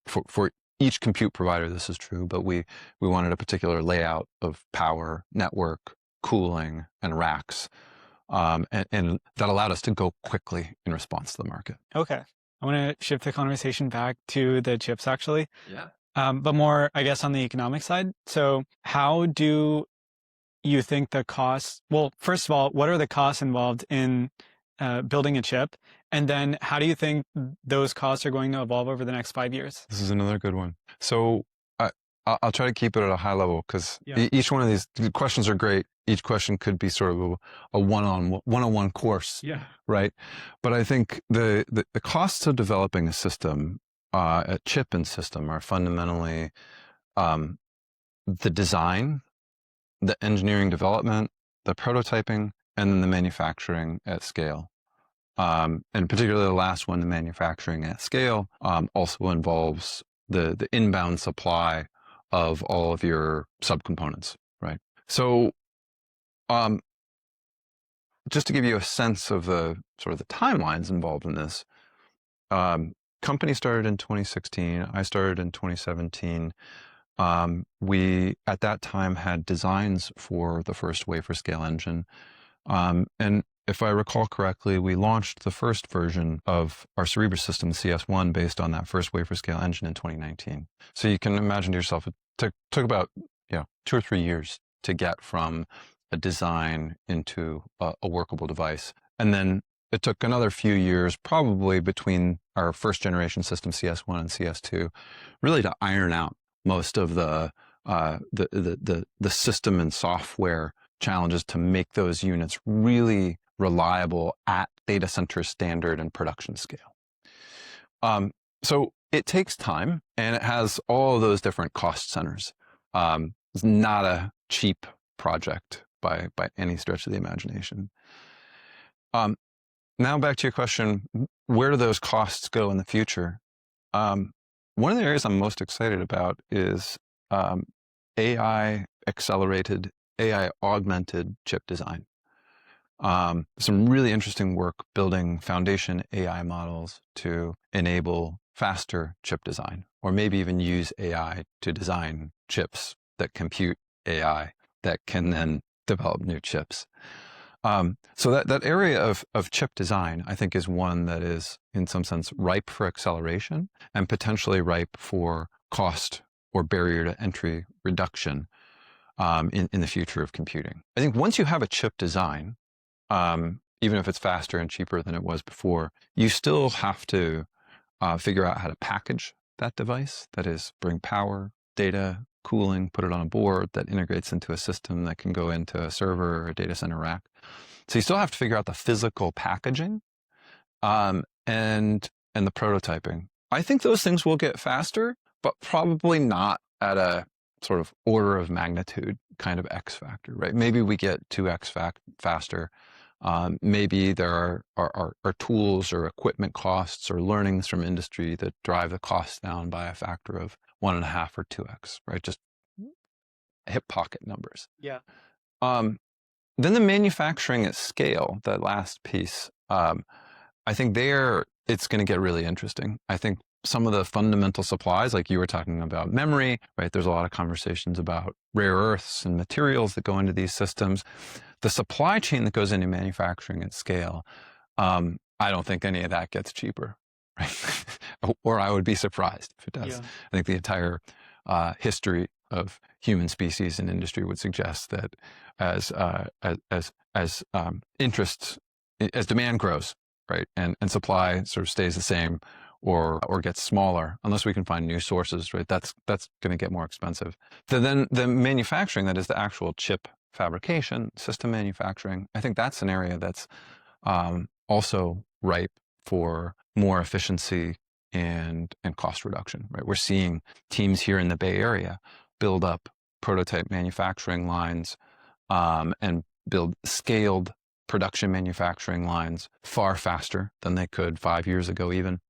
Speaker 3: for each compute provider, this is true, but we wanted a particular layout of power, network, cooling, and racks. And that allowed us to go quickly in response to the market.
Speaker 2: Okay. I want to shift the conversation back to the chips, actually.
Speaker 3: Yeah.
Speaker 2: But more, I guess, on the economic side. So how do you think the costs, well, first of all, what are the costs involved in building a chip? And then how do you think those costs are going to evolve over the next 5 years?
Speaker 3: This is another good one. So I'll try to keep it at a high level, because each one of these questions are great. Each question could be sort of a one-on-one course, right? But I think the costs of developing a system, a chip and system, are fundamentally the design, the engineering development, the prototyping, and then the manufacturing at scale. And particularly the last one, the manufacturing at scale, also involves the inbound supply of all of your subcomponents, right? So just to give you a sense of the sort of the timelines involved in this, company started in 2016. I started in 2017. We, at that time, had designs for the first wafer scale engine. And if I recall correctly, we launched the first version of our Cerebras system, CS1, based on that first wafer scale engine in 2019. So you can imagine to yourself, it took about 2 or 3 years to get from a design into a workable device. And then it took another few years, probably between our first generation system CS1 and CS2, really to iron out most of the system and software challenges to make those units really reliable at data center standard and production scale. So it takes time, and it has all of those different cost centers. It's not a cheap project by any stretch of the imagination. Now back to your question, where do those costs go in the future? One of the areas I'm most excited about is AI accelerated, AI augmented chip design. Some really interesting work building foundation AI models to enable faster chip design, or maybe even use AI to design chips that compute AI that can then develop new chips. So that area of chip design, I think, is one that is, in some sense, ripe for acceleration and potentially ripe for cost or barrier to entry reduction in the future of computing. I think once you have a chip design, even if it's faster and cheaper than it was before, you still have to figure out how to package that device. That is, bring power, data, cooling, put it on a board that integrates into a system that can go into a server or a data center rack. So you still have to figure out the physical packaging and the prototyping. I think those things will get faster, but probably not at a sort of order of magnitude kind of X factor, right? Maybe we get 2X faster. Maybe there are tools or equipment costs or learnings from industry that drive the costs down by a factor of 1.5 or 2X, right? Just hip pocket numbers.
Speaker 2: Yeah.
Speaker 3: Then the manufacturing at scale, that last piece, I think there it's going to get really interesting. I think some of the fundamental supplies, like you were talking about memory, right? There's a lot of conversations about rare earths and materials that go into these systems. The supply chain that goes into manufacturing at scale, I don't think any of that gets cheaper, right? Or I would be surprised if it does.
Speaker 2: Yeah.
Speaker 3: I think the entire history of human species and industry would suggest that as demand grows, right, and supply sort of stays the same or gets smaller, unless we can find new sources, right, that's going to get more expensive. Then the manufacturing, that is the actual chip fabrication, system manufacturing, I think that's an area that's also ripe for more efficiency and cost reduction, right? We're seeing teams here in the Bay Area build up prototype manufacturing lines and build scaled production manufacturing lines far faster than they could 5 years ago even,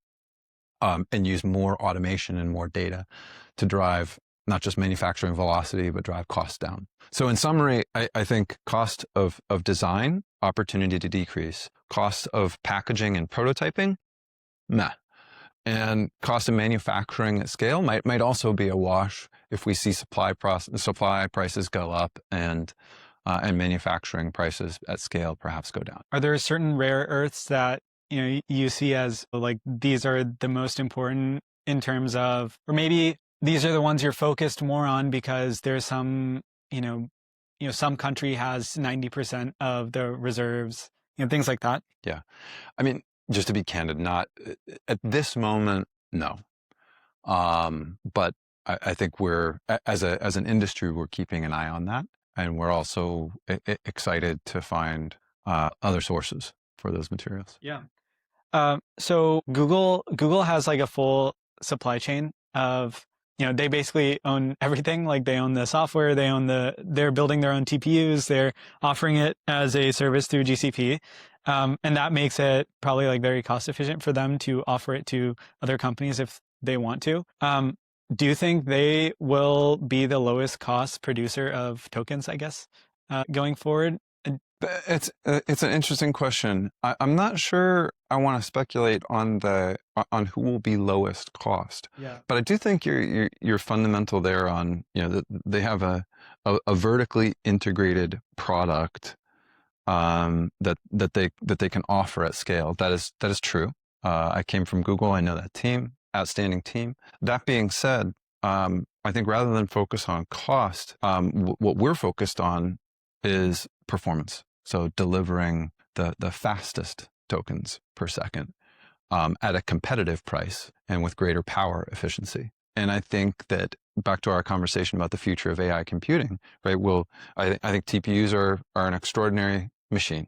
Speaker 3: and use more automation and more data to drive not just manufacturing velocity, but drive costs down. So in summary, I think cost of design, opportunity to decrease. Cost of packaging and prototyping, meh. And cost of manufacturing at scale might also be a wash if we see supply prices go up and manufacturing prices at scale perhaps go down.
Speaker 2: Are there certain rare earths that you see as like these are the most important in terms of, or maybe these are the ones you're focused more on because there's some some country has 90% of the reserves, things like that?
Speaker 3: Yeah, I mean, just to be candid, not at this moment, no. But I think we're, as an industry, we're keeping an eye on that. And we're also excited to find other sources for those materials.
Speaker 2: Yeah. So Google has like a full supply chain of, they basically own everything. Like they own the software, they're building their own TPUs, they're offering it as a service through GCP. And that makes it probably like very cost efficient for them to offer it to other companies if they want to. Do you think they will be the lowest cost producer of tokens, I guess, going forward?
Speaker 3: It's an interesting question. I'm not sure I want to speculate on who will be lowest cost.
Speaker 2: Yeah.
Speaker 3: But I do think you're fundamental there on, that they have a vertically integrated product that they can offer at scale. That is true. I came from Google. I know that team, outstanding team. That being said, I think rather than focus on cost, what we're focused on is performance. So delivering the fastest tokens per second at a competitive price and with greater power efficiency. And I think that back to our conversation about the future of AI computing, right? I think TPUs are an extraordinary machine.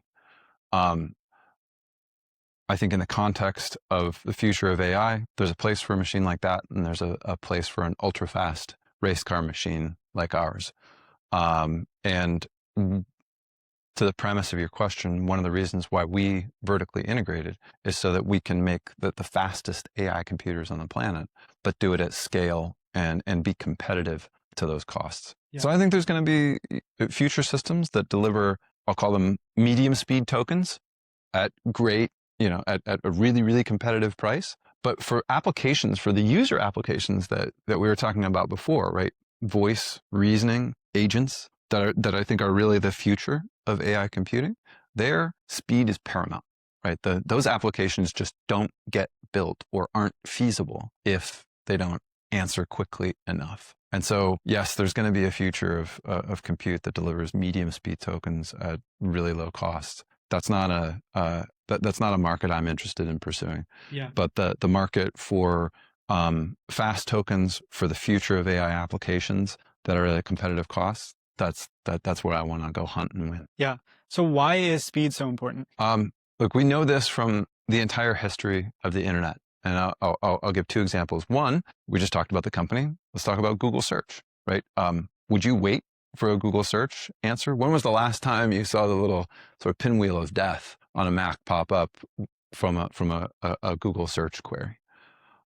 Speaker 3: I think in the context of the future of AI, there's a place for a machine like that, and there's a place for an ultra-fast race car machine like ours. And to the premise of your question, one of the reasons why we vertically integrated is so that we can make the fastest AI computers on the planet, but do it at scale and be competitive to those costs. Yeah. So I think there's going to be future systems that deliver, I'll call them medium speed tokens at great, at a really, really competitive price. But for applications, for the user applications that we were talking about before, right? Voice, reasoning, agents that I think are really the future of AI computing, their speed is paramount, right? Those applications just don't get built or aren't feasible if they don't answer quickly enough. And so, yes, there's going to be a future of compute that delivers medium speed tokens at really low cost. That's not a market I'm interested in pursuing. Yeah. But the market for fast tokens for the future of AI applications that are at competitive costs, that's where I want to go hunt and win.
Speaker 2: Yeah. So why is speed so important?
Speaker 3: Look, we know this from the entire history of the internet. And I'll give two examples. One, we just talked about the company. Let's talk about Google search, right? Would you wait for a Google search answer? When was the last time you saw the little sort of pinwheel of death on a Mac pop up from a Google search query?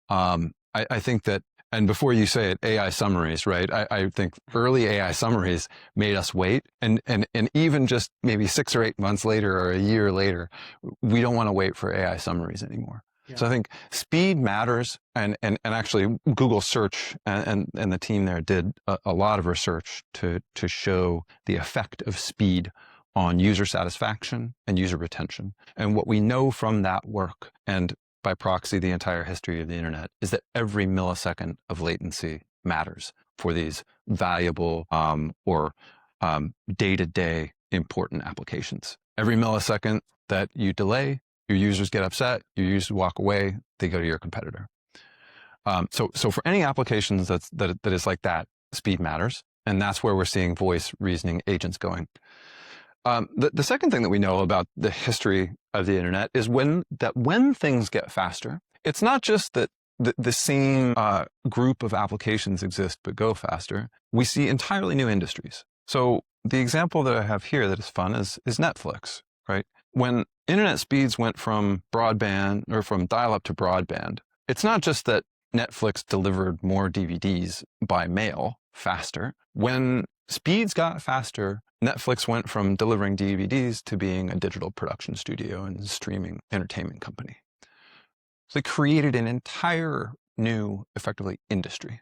Speaker 3: I think that, and before you say it, AI summaries, right? I think early AI summaries made us wait. And even just maybe 6 or 8 months later or a year later, we don't want to wait for AI summaries anymore. Yeah. So I think speed matters. And actually Google search and the team there did a lot of research to show the effect of speed on user satisfaction and user retention. And what we know from that work, and by proxy, the entire history of the internet, is that every millisecond of latency matters for these valuable or day-to-day important applications. Every millisecond that you delay, your users get upset, your users walk away, they go to your competitor. So for any applications that is like that, speed matters. And that's where we're seeing voice reasoning agents going. The second thing that we know about the history of the internet is when things get faster, it's not just that the same group of applications exist but go faster. We see entirely new industries. So the example that I have here that is fun is Netflix, right? When internet speeds went from broadband or from dial-up to broadband, it's not just that Netflix delivered more DVDs by mail faster. When speeds got faster, Netflix went from delivering DVDs to being a digital production studio and streaming entertainment company. So they created an entire new, effectively, industry,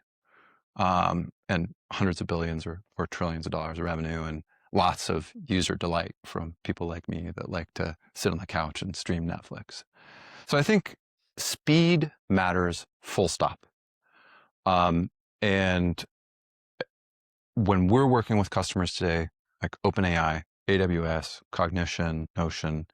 Speaker 3: and hundreds of billions or trillions of dollars of revenue and lots of user delight from people like me that like to sit on the couch and stream Netflix. So I think speed matters, full stop. And when we're working with customers today, like OpenAI, AWS, Cognition, Notion,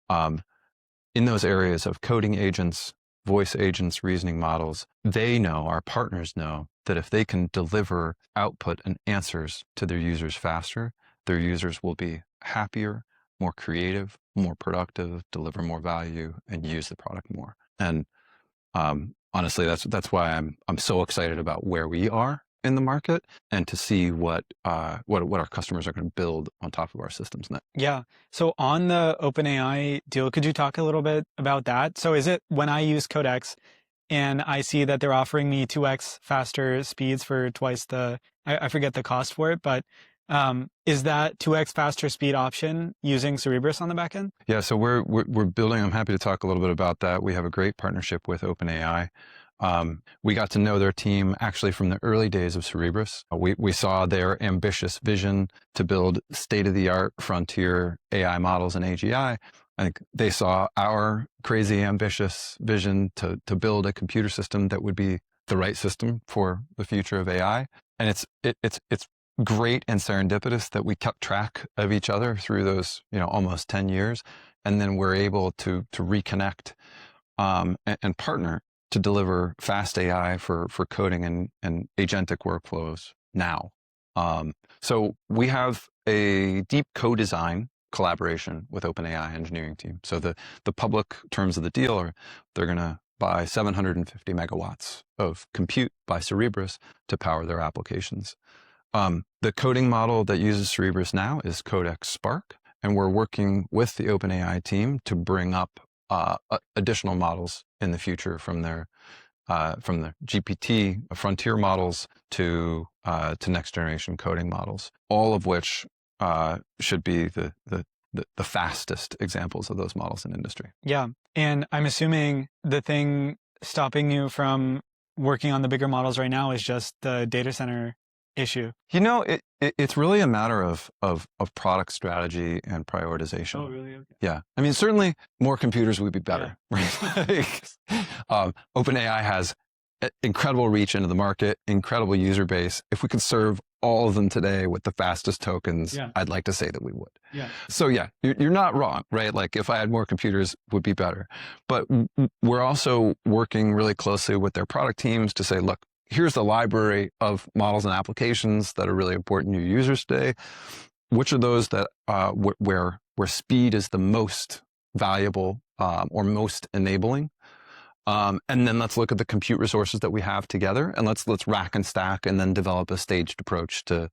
Speaker 3: in those areas of coding agents, voice agents, reasoning models, they know, our partners know, that if they can deliver output and answers to their users faster, their users will be happier, more creative, more productive, deliver more value, and use the product more. And honestly, that's why I'm so excited about where we are in the market and to see what our customers are going to build on top of our systems next.
Speaker 2: Yeah. So on the OpenAI deal, could you talk a little bit about that? So is it when I use Codex and I see that they're offering me 2x faster speeds for twice I forget the cost for it, but is that 2x faster speed option using Cerebras on the back end?
Speaker 3: Yeah, so we're building, I'm happy to talk a little bit about that. We have a great partnership with OpenAI. We got to know their team actually from the early days of Cerebras. We saw their ambitious vision to build state-of-the-art frontier AI models in AGI. I think they saw our crazy ambitious vision to build a computer system that would be the right system for the future of AI. And it's great and serendipitous that we kept track of each other through those, almost 10 years. and then we're able to reconnect and partner to deliver fast AI for coding and agentic workflows now. So we have a deep co-design collaboration with OpenAI engineering team. So the public terms of the deal are they're going to buy 750 megawatts of compute by Cerebras to power their applications. The coding model that uses Cerebras now is Codex Spark, and we're working with the OpenAI team to bring up additional models in the future from the GPT frontier models to next generation coding models, all of which should be the fastest examples of those models in industry.
Speaker 2: Yeah. And I'm assuming the thing stopping you from working on the bigger models right now is just the data center issue.
Speaker 3: It's really a matter of product strategy and prioritization.
Speaker 2: Oh, really? Okay.
Speaker 3: Yeah. I mean, certainly more computers would be better. Yeah. Right? OpenAI has incredible reach into the market, incredible user base. If we could serve all of them today with the fastest tokens, I'd like to say that we would.
Speaker 2: Yeah.
Speaker 3: So yeah, you're not wrong, right? Like if I had more computers, would be better. But we're also working really closely with their product teams to say, look, here's the library of models and applications that are really important to your users today. Which are those that where speed is the most valuable or most enabling? And then let's look at the compute resources that we have together, and let's rack and stack, and then develop a staged approach to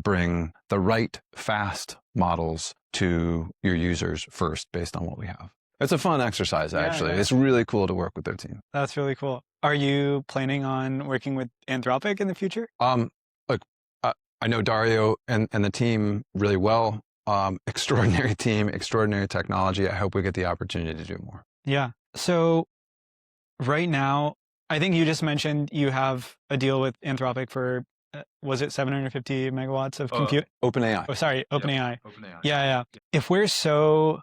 Speaker 3: bring the right fast models to your users first, based on what we have. It's a fun exercise, actually. Yeah. It's really cool to work with their team.
Speaker 2: That's really cool. Are you planning on working with Anthropic in the future?
Speaker 3: Look, I know Dario and the team really well. Extraordinary team, extraordinary technology. I hope we get the opportunity to do more.
Speaker 2: Yeah. So right now, I think you just mentioned you have a deal with Anthropic for, was it 750 megawatts of compute?
Speaker 3: OpenAI.
Speaker 2: Oh, sorry, OpenAI.
Speaker 3: Yep. OpenAI.
Speaker 2: Yeah. If we're so,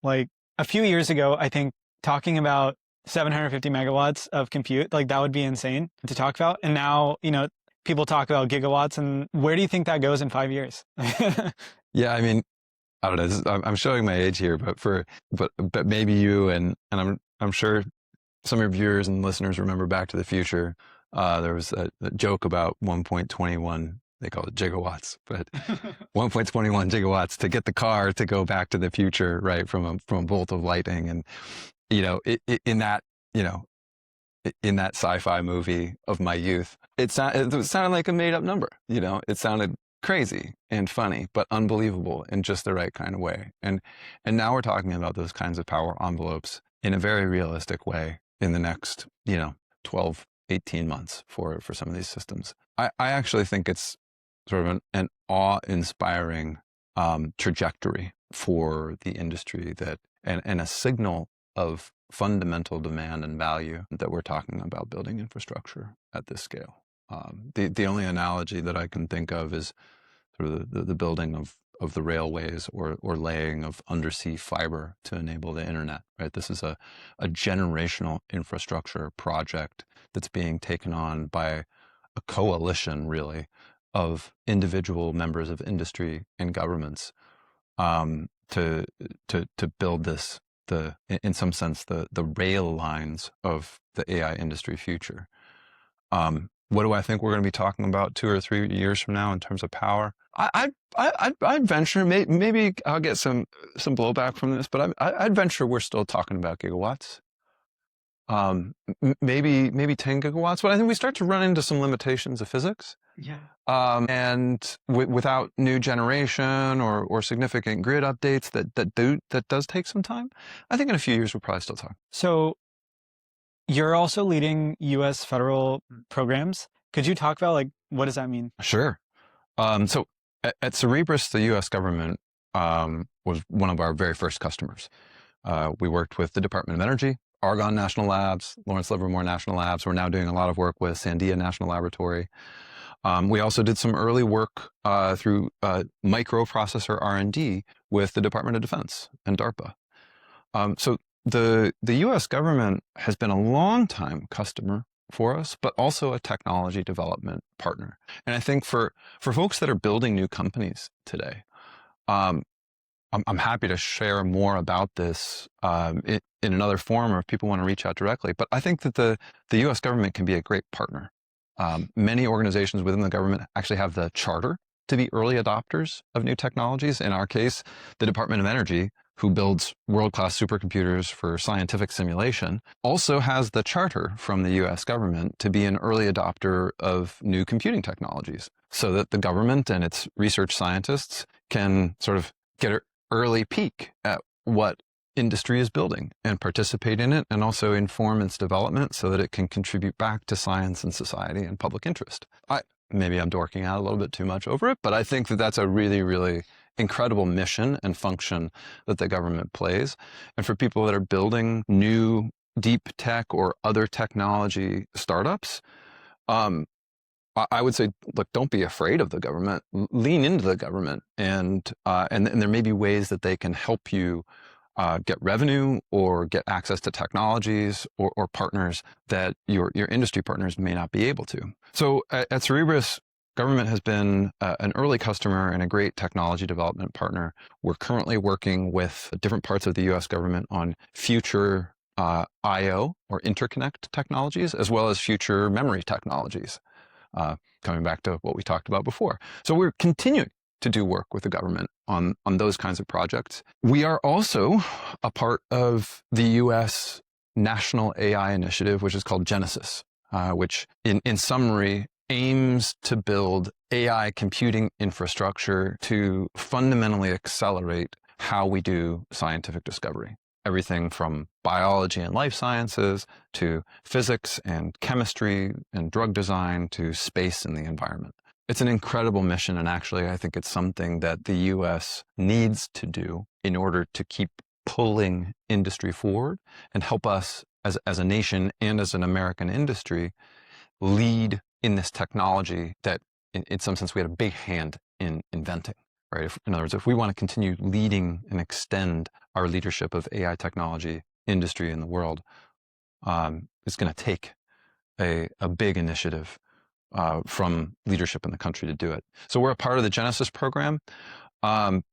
Speaker 2: like, a few years ago, I think talking about 750 megawatts of compute, like that would be insane to talk about. And now, people talk about gigawatts, and where do you think that goes in 5 years?
Speaker 3: Yeah, I mean, I don't know. I'm showing my age here, but maybe you and I'm sure some of your viewers and listeners remember Back to the Future. There was a joke about 1.21. They call it gigawatts, but 1.21 gigawatts to get the car to go back to the future, right? From a bolt of lightning, and in that sci-fi movie of my youth, it sounded like a made-up number. It sounded crazy and funny, but unbelievable in just the right kind of way. And now we're talking about those kinds of power envelopes in a very realistic way in the next 12, 18 months for some of these systems. I actually think it's sort of an awe-inspiring trajectory for the industry and a signal of fundamental demand and value that we're talking about building infrastructure at this scale. The only analogy that I can think of is sort of the building of the railways or laying of undersea fiber to enable the internet, right? This is a generational infrastructure project that's being taken on by a coalition, really, of individual members of industry and governments to build this, in some sense, the rail lines of the AI industry future. What do I think we're going to be talking about 2 or 3 years from now in terms of power? I'd venture, maybe I'll get some blowback from this, but I'd venture we're still talking about gigawatts. Maybe 10 gigawatts, but I think we start to run into some limitations of physics.
Speaker 2: Yeah.
Speaker 3: And without new generation or significant grid updates that does take some time, I think in a few years we'll probably still talk.
Speaker 2: So you're also leading U.S. federal programs. Could you talk about what does that mean?
Speaker 3: Sure. So at Cerebras, the U.S. government was one of our very first customers. We worked with the Department of Energy, Argonne National Labs, Lawrence Livermore National Labs. We're now doing a lot of work with Sandia National Laboratory. We also did some early work through microprocessor R&D with the Department of Defense and DARPA. So the U.S. government has been a long-time customer for us, but also a technology development partner. And I think for folks that are building new companies today, I'm happy to share more about this in another forum, or if people want to reach out directly. But I think that the U.S. government can be a great partner. Many organizations within the government actually have the charter to be early adopters of new technologies. In our case, the Department of Energy, who builds world-class supercomputers for scientific simulation, also has the charter from the US government to be an early adopter of new computing technologies, so that the government and its research scientists can sort of get an early peek at what industry is building and participate in it, and also inform its development so that it can contribute back to science and society and public interest. Maybe I'm dorking out a little bit too much over it, but I think that that's a really, really incredible mission and function that the government plays. And for people that are building new deep tech or other technology startups, I would say, look, don't be afraid of the government. Lean into the government, and there may be ways that they can help you get revenue or get access to technologies or partners that your industry partners may not be able to. So at Cerebras, government has been an early customer and a great technology development partner. We're currently working with different parts of the US government on future I/O or interconnect technologies, as well as future memory technologies, coming back to what we talked about before. So we're continuing to do work with the government on those kinds of projects. We are also a part of the US National AI Initiative, which is called Genesis, which in summary aims to build AI computing infrastructure to fundamentally accelerate how we do scientific discovery. Everything from biology and life sciences to physics and chemistry and drug design to space and the environment. It's an incredible mission, and actually I think it's something that the US needs to do in order to keep pulling industry forward and help us as a nation and as an American industry lead in this technology that in some sense we had a big hand in inventing, right? In other words, if we want to continue leading and extend our leadership of AI technology industry in the world, it's going to take a big initiative from leadership in the country to do it. So we're a part of the Genesis program. And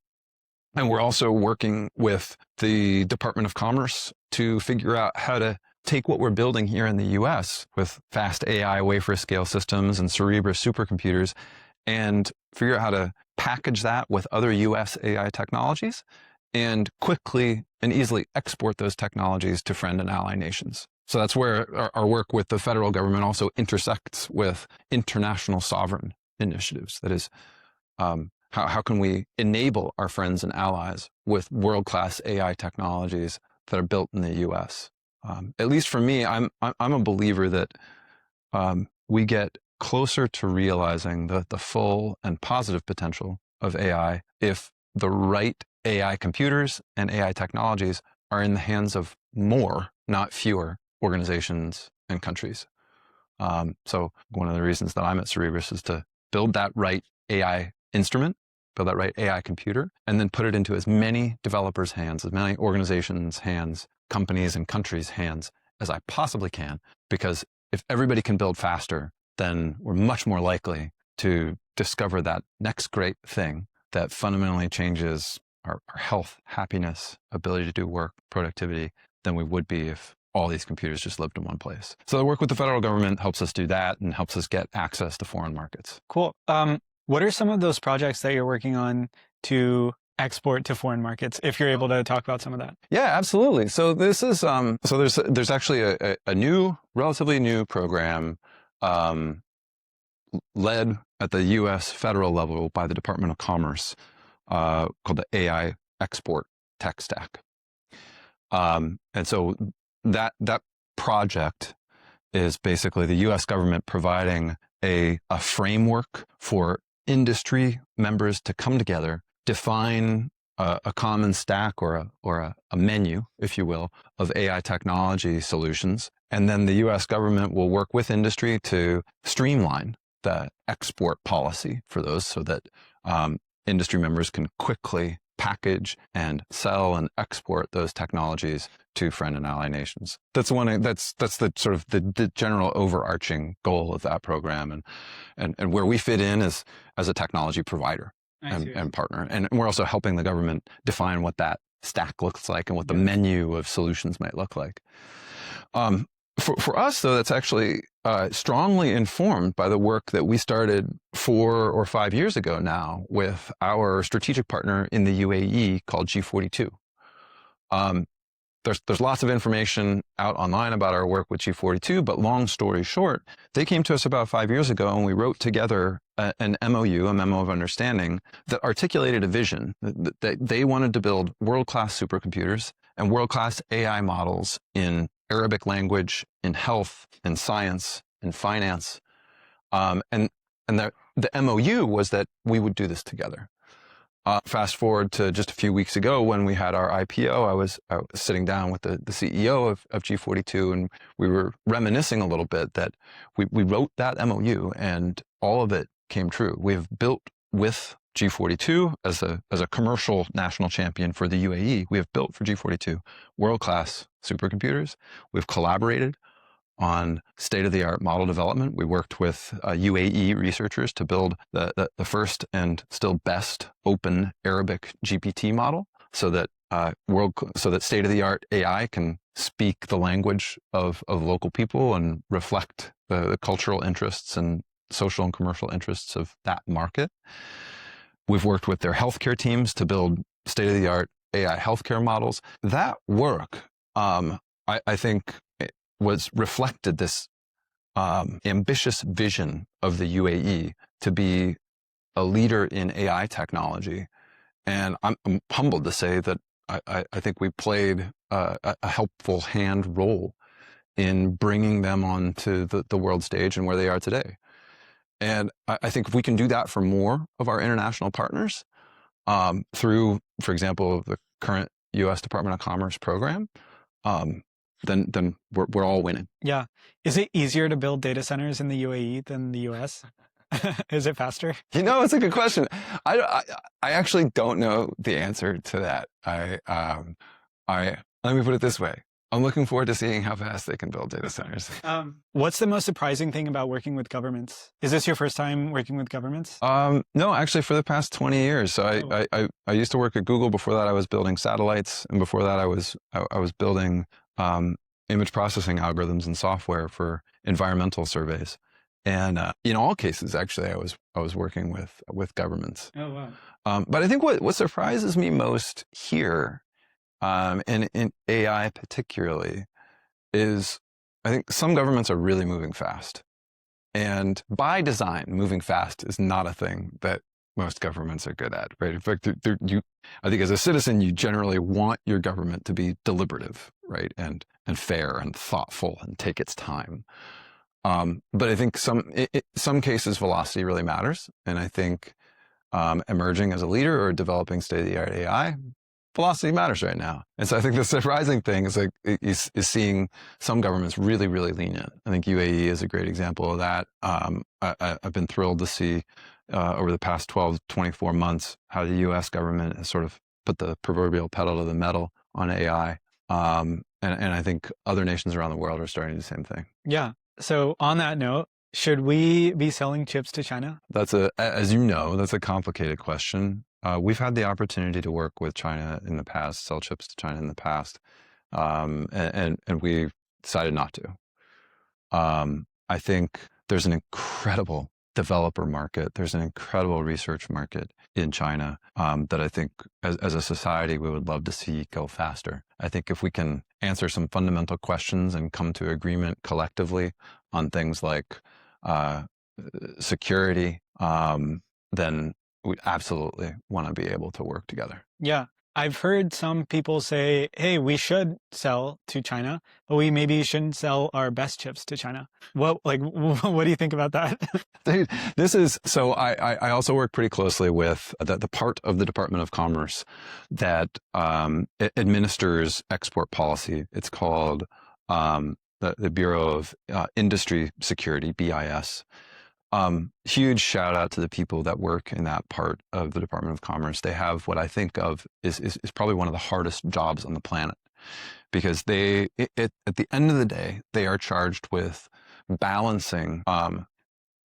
Speaker 3: we're also working with the Department of Commerce to figure out how to take what we're building here in the US with fast AI wafer scale systems and Cerebras supercomputers and figure out how to package that with other US AI technologies and quickly and easily export those technologies to friend and ally nations. So that's where our work with the federal government also intersects with international sovereign initiatives. That is, how can we enable our friends and allies with world-class AI technologies that are built in the US? At least for me, I'm a believer that we get closer to realizing the full and positive potential of AI if the right AI computers and AI technologies are in the hands of more, not fewer, organizations and countries. So one of the reasons that I'm at Cerebras is to build that right AI instrument, build that right AI computer, and then put it into as many developers' hands, as many organizations' hands, companies and countries' hands as I possibly can. Because if everybody can build faster, then we're much more likely to discover that next great thing that fundamentally changes our health, happiness, ability to do work, productivity, than we would be if all these computers just lived in one place. So the work with the federal government helps us do that and helps us get access to foreign markets.
Speaker 2: Cool. What are some of those projects that you're working on to export to foreign markets, if you're able to talk about some of that?
Speaker 3: Yeah, absolutely. So this is, so there's actually a new, relatively new program led at the US federal level by the Department of Commerce called the AI Export Tech Stack. And so that project is basically the US government providing a framework for industry members to come together, define a common stack or a menu, if you will, of AI technology solutions. And then the US government will work with industry to streamline the export policy for those so that industry members can quickly package and sell and export those technologies to friend and ally nations. That's the sort of the general overarching goal of that program, and where we fit in as a technology provider. and partner. And we're also helping the government define what that stack looks like and what the menu of solutions might look like. For us, though, that's actually strongly informed by the work that we started 4 or 5 years ago now with our strategic partner in the UAE called G42. There's lots of information out online about our work with G42, but long story short, they came to us about 5 years ago and we wrote together an MOU, a memo of understanding, that articulated a vision that they wanted to build world-class supercomputers and world-class AI models in Arabic language, in health, in science, in finance. And the MOU was that we would do this together. Fast forward to just a few weeks ago when we had our IPO, I was sitting down with the CEO of G42 and we were reminiscing a little bit that we wrote that MOU and all of it came true. We have built with G42 as a commercial national champion for the UAE. We have built for G42 world-class supercomputers. We've collaborated on state-of-the-art model development. We worked with UAE researchers to build the first and still best open Arabic GPT model so that state-of-the-art AI can speak the language of local people and reflect the cultural interests and social and commercial interests of that market. We've worked with their healthcare teams to build state-of-the-art AI healthcare models. That work, I think, was reflected this ambitious vision of the UAE to be a leader in AI technology. And I'm humbled to say that I think we played a helpful hand role in bringing them onto the world stage and where they are today. And I think if we can do that for more of our international partners through, for example, the current U.S. Department of Commerce program, then we're all winning.
Speaker 2: Yeah. Is it easier to build data centers in the UAE than the US? Is it faster?
Speaker 3: It's a good question. I actually don't know the answer to that. Let me put it this way. I'm looking forward to seeing how fast they can build data centers.
Speaker 2: What's the most surprising thing about working with governments? Is this your first time working with governments?
Speaker 3: No, actually for the past 20 years. So I used to work at Google. Before that, I was building satellites. And before that, I was building image processing algorithms and software for environmental surveys. And in all cases, actually, I was working with governments.
Speaker 2: Oh, wow.
Speaker 3: But I think what surprises me most here, and in AI particularly, is I think some governments are really moving fast. And by design, moving fast is not a thing that most governments are good at, right? In fact, I think as a citizen, you generally want your government to be deliberative, right? And fair and thoughtful and take its time. But I think some cases velocity really matters. And I think emerging as a leader or developing state-of-the-art AI, velocity matters right now. And so I think the surprising thing is seeing some governments really, really lean in. I think UAE is a great example of that. I've been thrilled to see over the past 12, 24 months how the US government has sort of put the proverbial pedal to the metal on AI. And I think other nations around the world are starting the same thing.
Speaker 2: Yeah. So on that note, should we be selling chips to China?
Speaker 3: As you know, that's a complicated question. We've had the opportunity to work with China in the past, sell chips to China in the past, and we decided not to. I think there's an incredible developer market. There's an incredible research market in China that I think as a society, we would love to see go faster. I think if we can answer some fundamental questions and come to agreement collectively on things like security, then we absolutely want to be able to work together.
Speaker 2: Yeah. I've heard some people say, hey, we should sell to China, but we maybe shouldn't sell our best chips to China. What do you think about that?
Speaker 3: Dude, I also work pretty closely with the part of the Department of Commerce that administers export policy. It's called the Bureau of Industry Security, BIS. Huge shout out to the people that work in that part of the Department of Commerce. They have what I think of is probably one of the hardest jobs on the planet, because at the end of the day, they are charged with balancing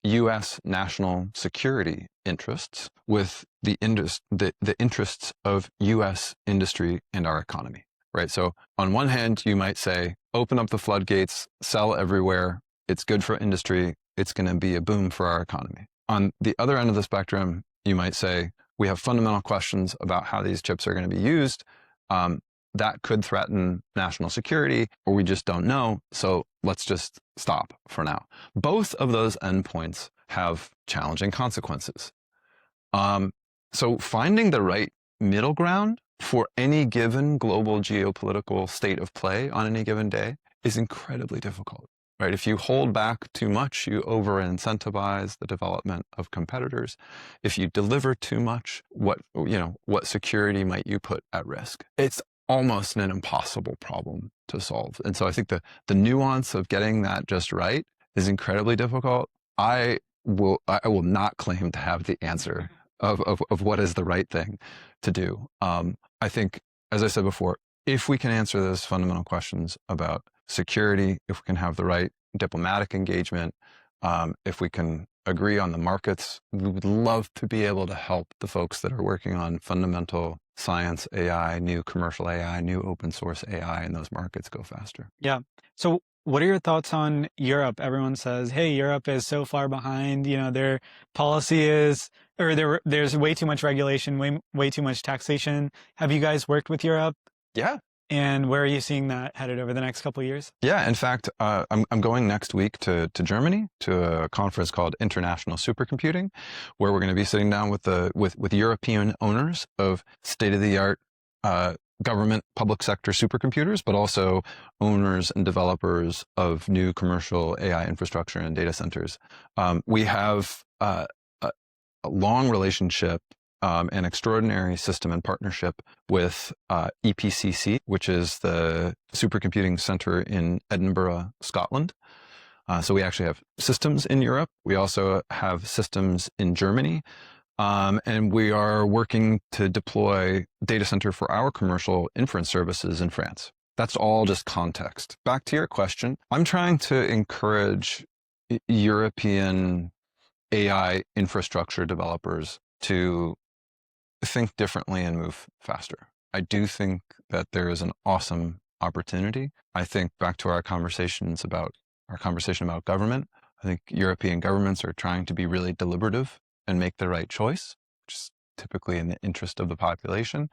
Speaker 3: U.S. national security interests with the interests of U.S. industry and our economy, right? So on one hand, you might say, open up the floodgates, sell everywhere. It's good for industry. It's going to be a boom for our economy. On the other end of the spectrum, you might say, we have fundamental questions about how these chips are going to be used. That could threaten national security, or we just don't know. So let's just stop for now. Both of those endpoints have challenging consequences. So finding the right middle ground for any given global geopolitical state of play on any given day is incredibly difficult, right? If you hold back too much, you over-incentivize the development of competitors. If you deliver too much, what security might you put at risk? It's almost an impossible problem to solve. And so I think the nuance of getting that just right is incredibly difficult. I will not claim to have the answer of what is the right thing to do. I think, as I said before, if we can answer those fundamental questions about security, if we can have the right diplomatic engagement, if we can agree on the markets, we would love to be able to help the folks that are working on fundamental science AI, new commercial AI, new open source AI in those markets go faster.
Speaker 2: Yeah. So what are your thoughts on Europe? Everyone says, hey, Europe is so far behind. Their policy is, or there's way too much regulation, way too much taxation. Have you guys worked with Europe?
Speaker 3: Yeah.
Speaker 2: And where are you seeing that headed over the next couple of years?
Speaker 3: Yeah, in fact, I'm going next week to Germany to a conference called International Supercomputing, where we're going to be sitting down with European owners of state-of-the-art government public sector supercomputers, but also owners and developers of new commercial AI infrastructure and data centers. We have a long relationship, an extraordinary system and partnership with EPCC, which is the supercomputing center in Edinburgh, Scotland. So we actually have systems in Europe. We also have systems in Germany. And we are working to deploy data center for our commercial inference services in France. That's all just context. Back to your question, I'm trying to encourage European AI infrastructure developers to think differently and move faster. I do think that there is an awesome opportunity. I think back to our conversation about government, I think European governments are trying to be really deliberative and make the right choice, which is typically in the interest of the population.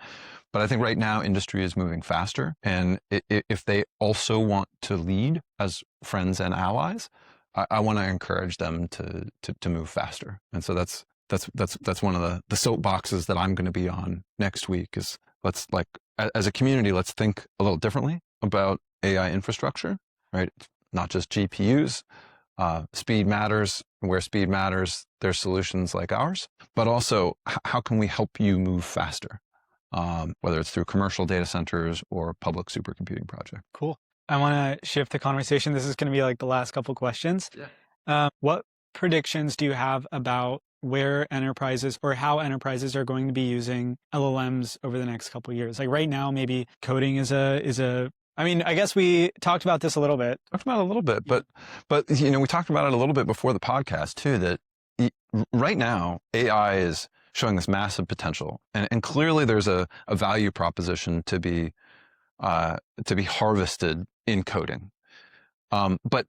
Speaker 3: But I think right now industry is moving faster. And if they also want to lead as friends and allies, I want to encourage them to move faster. And so that's one of the soapboxes that I'm going to be on next week is as a community, let's think a little differently about AI infrastructure, right? Not just GPUs. Speed matters. Where speed matters, there's solutions like ours. But also, how can we help you move faster? Whether it's through commercial data centers or public supercomputing project.
Speaker 2: Cool. I want to shift the conversation. This is going to be like the last couple questions. Yeah. What predictions do you have about where enterprises or how enterprises are going to be using LLMs over the next couple of years? Like right now, maybe coding is a I mean, I guess we talked about this a little bit.
Speaker 3: But we talked about it a little bit before the podcast too, that right now AI is showing this massive potential, and clearly there's a value proposition to be harvested in coding. But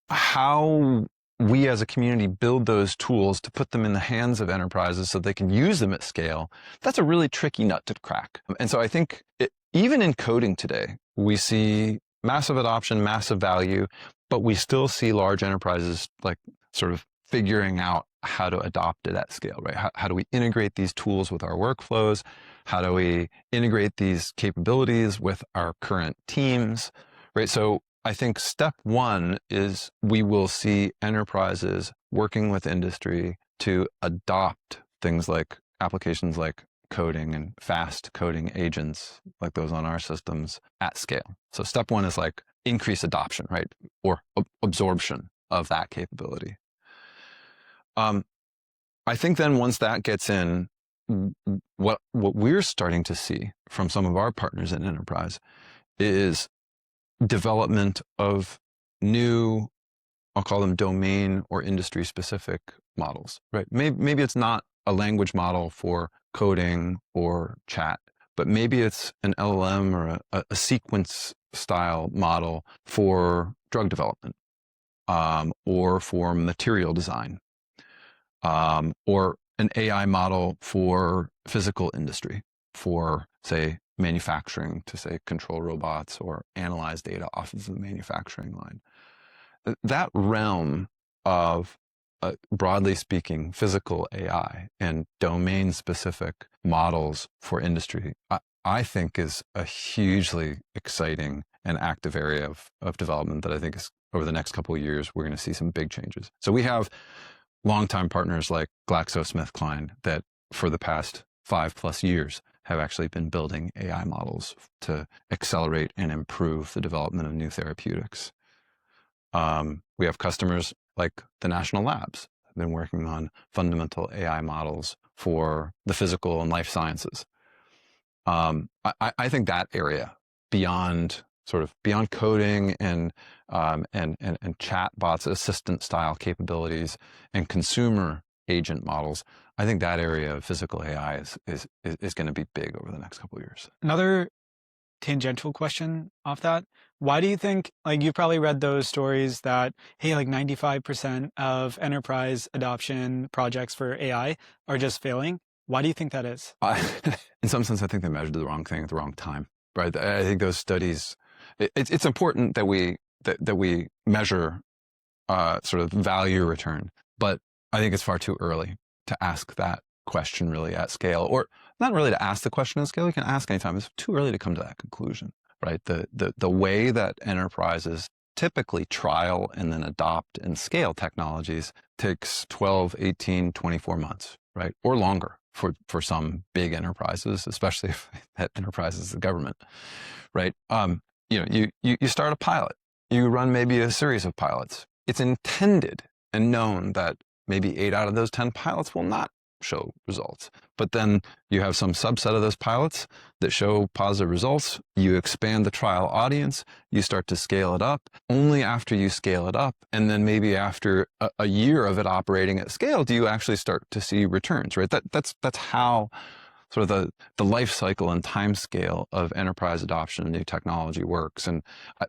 Speaker 3: how we as a community build those tools to put them in the hands of enterprises so they can use them at scale, that's a really tricky nut to crack. And so I think even in coding today, we see massive adoption, massive value, but we still see large enterprises like sort of figuring out how to adopt it at scale, right? How do we integrate these tools with our workflows? How do we integrate these capabilities with our current teams, right? So I think step one is we will see enterprises working with industry to adopt things like applications like coding and fast coding agents like those on our systems at scale. So step one is like increase adoption, right? Or absorption of that capability. I think then once that gets in, what we're starting to see from some of our partners in enterprise is development of new I'll call them domain or industry specific models, right? Maybe it's not a language model for coding or chat, but maybe it's an LLM or a sequence style model for drug development, or for material design, or an AI model for physical industry, for, say, manufacturing, to, say, control robots or analyze data off of the manufacturing line. That realm of, broadly speaking, physical AI and domain-specific models for industry, I think is a hugely exciting and active area of development that I think is, over the next couple of years, we're going to see some big changes. So we have longtime partners like GlaxoSmithKline that for the past 5+ years have actually been building AI models to accelerate and improve the development of new therapeutics. We have customers like the national labs have been working on fundamental AI models for the physical and life sciences. I think that area, beyond coding and chat bots, assistant style capabilities, and consumer agent models, I think that area of physical AI is going to be big over the next couple of years.
Speaker 2: Another tangential question off that. Why do you think, like, you've probably read those stories that, hey, like 95% of enterprise adoption projects for AI are just failing? Why do you think that is?
Speaker 3: In some sense, I think they measured the wrong thing at the wrong time, right? I think those studies, it's important that we measure sort of value return, but I think it's far too early to ask that question really at scale, or not really to ask the question at scale. You can ask anytime. It's too early to come to that conclusion, right? The way that enterprises typically trial and then adopt and scale technologies takes 12, 18, 24 months, right? Or longer for some big enterprises, especially if that enterprise is the government, right? You start a pilot, you run maybe a series of pilots. It's intended and known that maybe 8 out of those 10 pilots will not show results. But then you have some subset of those pilots that show positive results. You expand the trial audience. You start to scale it up. Only after you scale it up, and then maybe after a year of it operating at scale, do you actually start to see returns, right? That's how sort of the life cycle and time scale of enterprise adoption of new technology works. And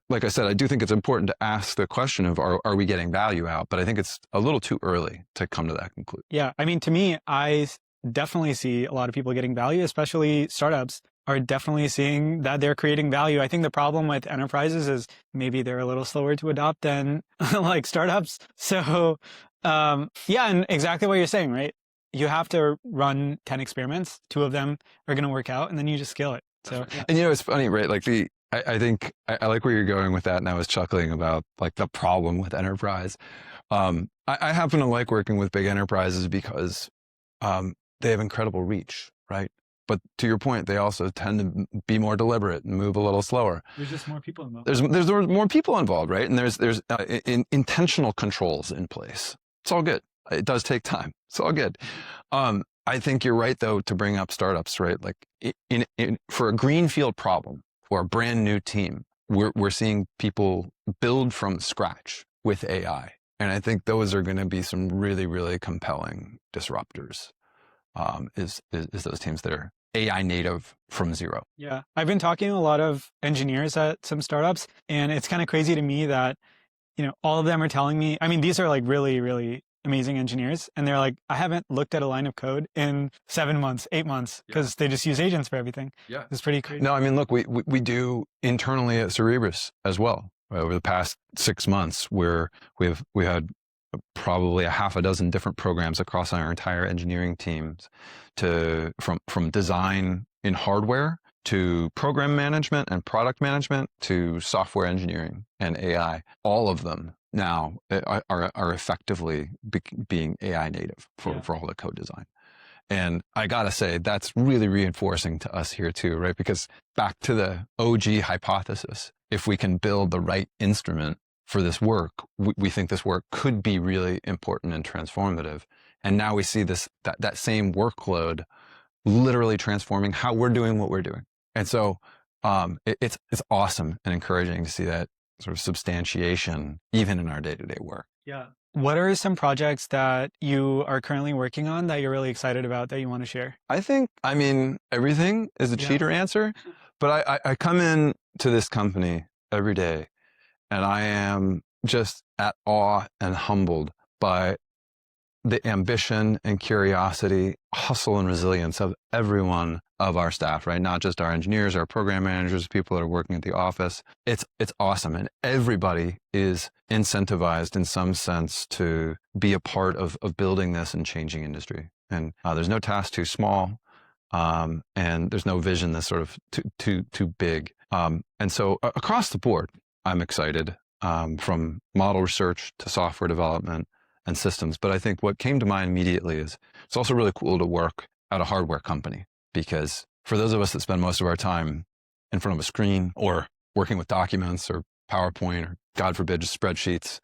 Speaker 3: like I said, I do think it's important to ask the question of, are we getting value out? But I think it's a little too early to come to that conclusion.
Speaker 2: Yeah, I mean, to me, I definitely see a lot of people getting value, especially startups are definitely seeing that they're creating value. I think the problem with enterprises is maybe they're a little slower to adopt than like startups. So yeah, and exactly what you're saying, right? You have to run 10 experiments, 2 of them are going to work out, and then you just scale it. So, yeah.
Speaker 3: And it's funny, right? Like I think I like where you're going with that, and I was chuckling about like the problem with enterprise. I happen to like working with big enterprises because they have incredible reach, right? But to your point, they also tend to be more deliberate and move a little slower.
Speaker 2: There's just more people involved.
Speaker 3: There's more people involved, right? And there's intentional controls in place. It's all good. It does take time. It's all good. I think you're right, though, to bring up startups, right? Like for a greenfield problem, for a brand new team, we're seeing people build from scratch with AI. And I think those are going to be some really, really compelling disruptors, is those teams that are AI native from zero.
Speaker 2: Yeah. I've been talking to a lot of engineers at some startups, and it's kind of crazy to me that, all of them are telling me, I mean, these are like really, really amazing engineers. And they're like, I haven't looked at a line of code in 7 months, 8 months, because they just use agents for everything. Yeah. It's pretty crazy.
Speaker 3: No, I mean, look, we do internally at Cerebras as well. Over the past 6 months, where we had probably a half a dozen different programs across our entire engineering teams, from design in hardware to program management and product management to software engineering and AI. All of them now are effectively being AI native for all the code design. And I gotta say, that's really reinforcing to us here too, right? Because back to the OG hypothesis, if we can build the right instrument for this work, we think this work could be really important and transformative. And now we see that same workload literally transforming how we're doing what we're doing. And so it's awesome and encouraging to see that sort of substantiation even in our day-to-day work.
Speaker 2: Yeah. What are some projects that you are currently working on that you're really excited about that you want to share?
Speaker 3: I mean, everything is a cheater answer, but I come in to this company every day and I am just at awe and humbled by the ambition and curiosity, hustle and resilience of everyone of our staff, right? Not just our engineers, our program managers, people that are working at the office. It's awesome. And everybody is incentivized in some sense to be a part of building this and changing industry. And there's no task too small. And there's no vision that's sort of too big. And so across the board, I'm excited, from model research to software development and systems. But I think what came to mind immediately is it's also really cool to work at a hardware company, because for those of us that spend most of our time in front of a screen or working with documents or PowerPoint or, God forbid, just spreadsheets,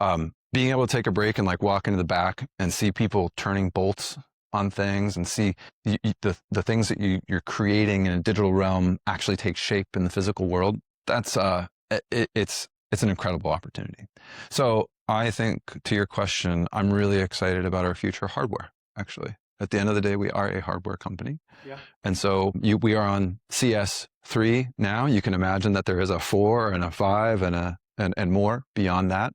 Speaker 3: being able to take a break and like walk into the back and see people turning bolts on things and see the things that you're creating in a digital realm actually take shape in the physical world, that's it's an incredible opportunity. So I think, to your question, I'm really excited about our future hardware, actually. At the end of the day, we are a hardware company.
Speaker 2: Yeah.
Speaker 3: And so we are on CS3 now. You can imagine that there is a 4 and a 5 and more beyond that.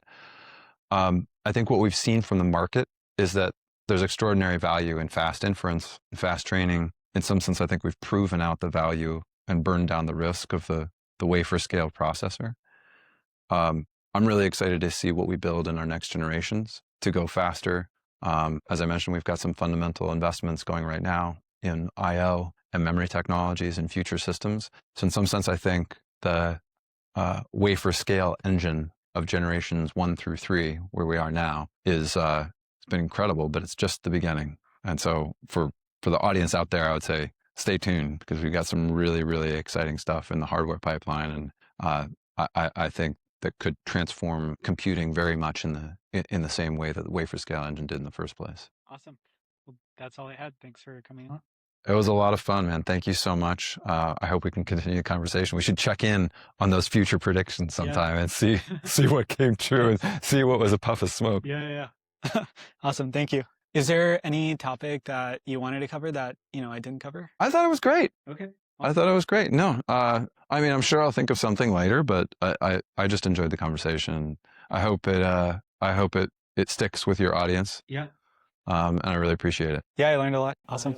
Speaker 3: I think what we've seen from the market is that there's extraordinary value in fast inference and fast training. In some sense, I think we've proven out the value and burned down the risk of the wafer scale processor. I'm really excited to see what we build in our next generations to go faster. As I mentioned, we've got some fundamental investments going right now in I/O and memory technologies and future systems. So in some sense, I think the wafer scale engine of generations 1 through 3, where we are now, is it's been incredible, but it's just the beginning. And so for the audience out there, I would say stay tuned, because we've got some really, really exciting stuff in the hardware pipeline. And I think that could transform computing very much in the same way that the wafer scale engine did in the first place.
Speaker 2: Awesome. Well, that's all I had. Thanks for coming on.
Speaker 3: It was a lot of fun, man. Thank you so much. I hope we can continue the conversation. We should check in on those future predictions sometime and see what came true and see what was a puff of smoke.
Speaker 2: Yeah. Awesome. Thank you. Is there any topic that you wanted to cover that, I didn't cover?
Speaker 3: I thought it was great.
Speaker 2: Okay.
Speaker 3: I thought it was great. No, I mean, I'm sure I'll think of something later, but I just enjoyed the conversation. I hope it sticks with your audience.
Speaker 2: Yeah.
Speaker 3: And I really appreciate it.
Speaker 2: Yeah, I learned a lot. Awesome.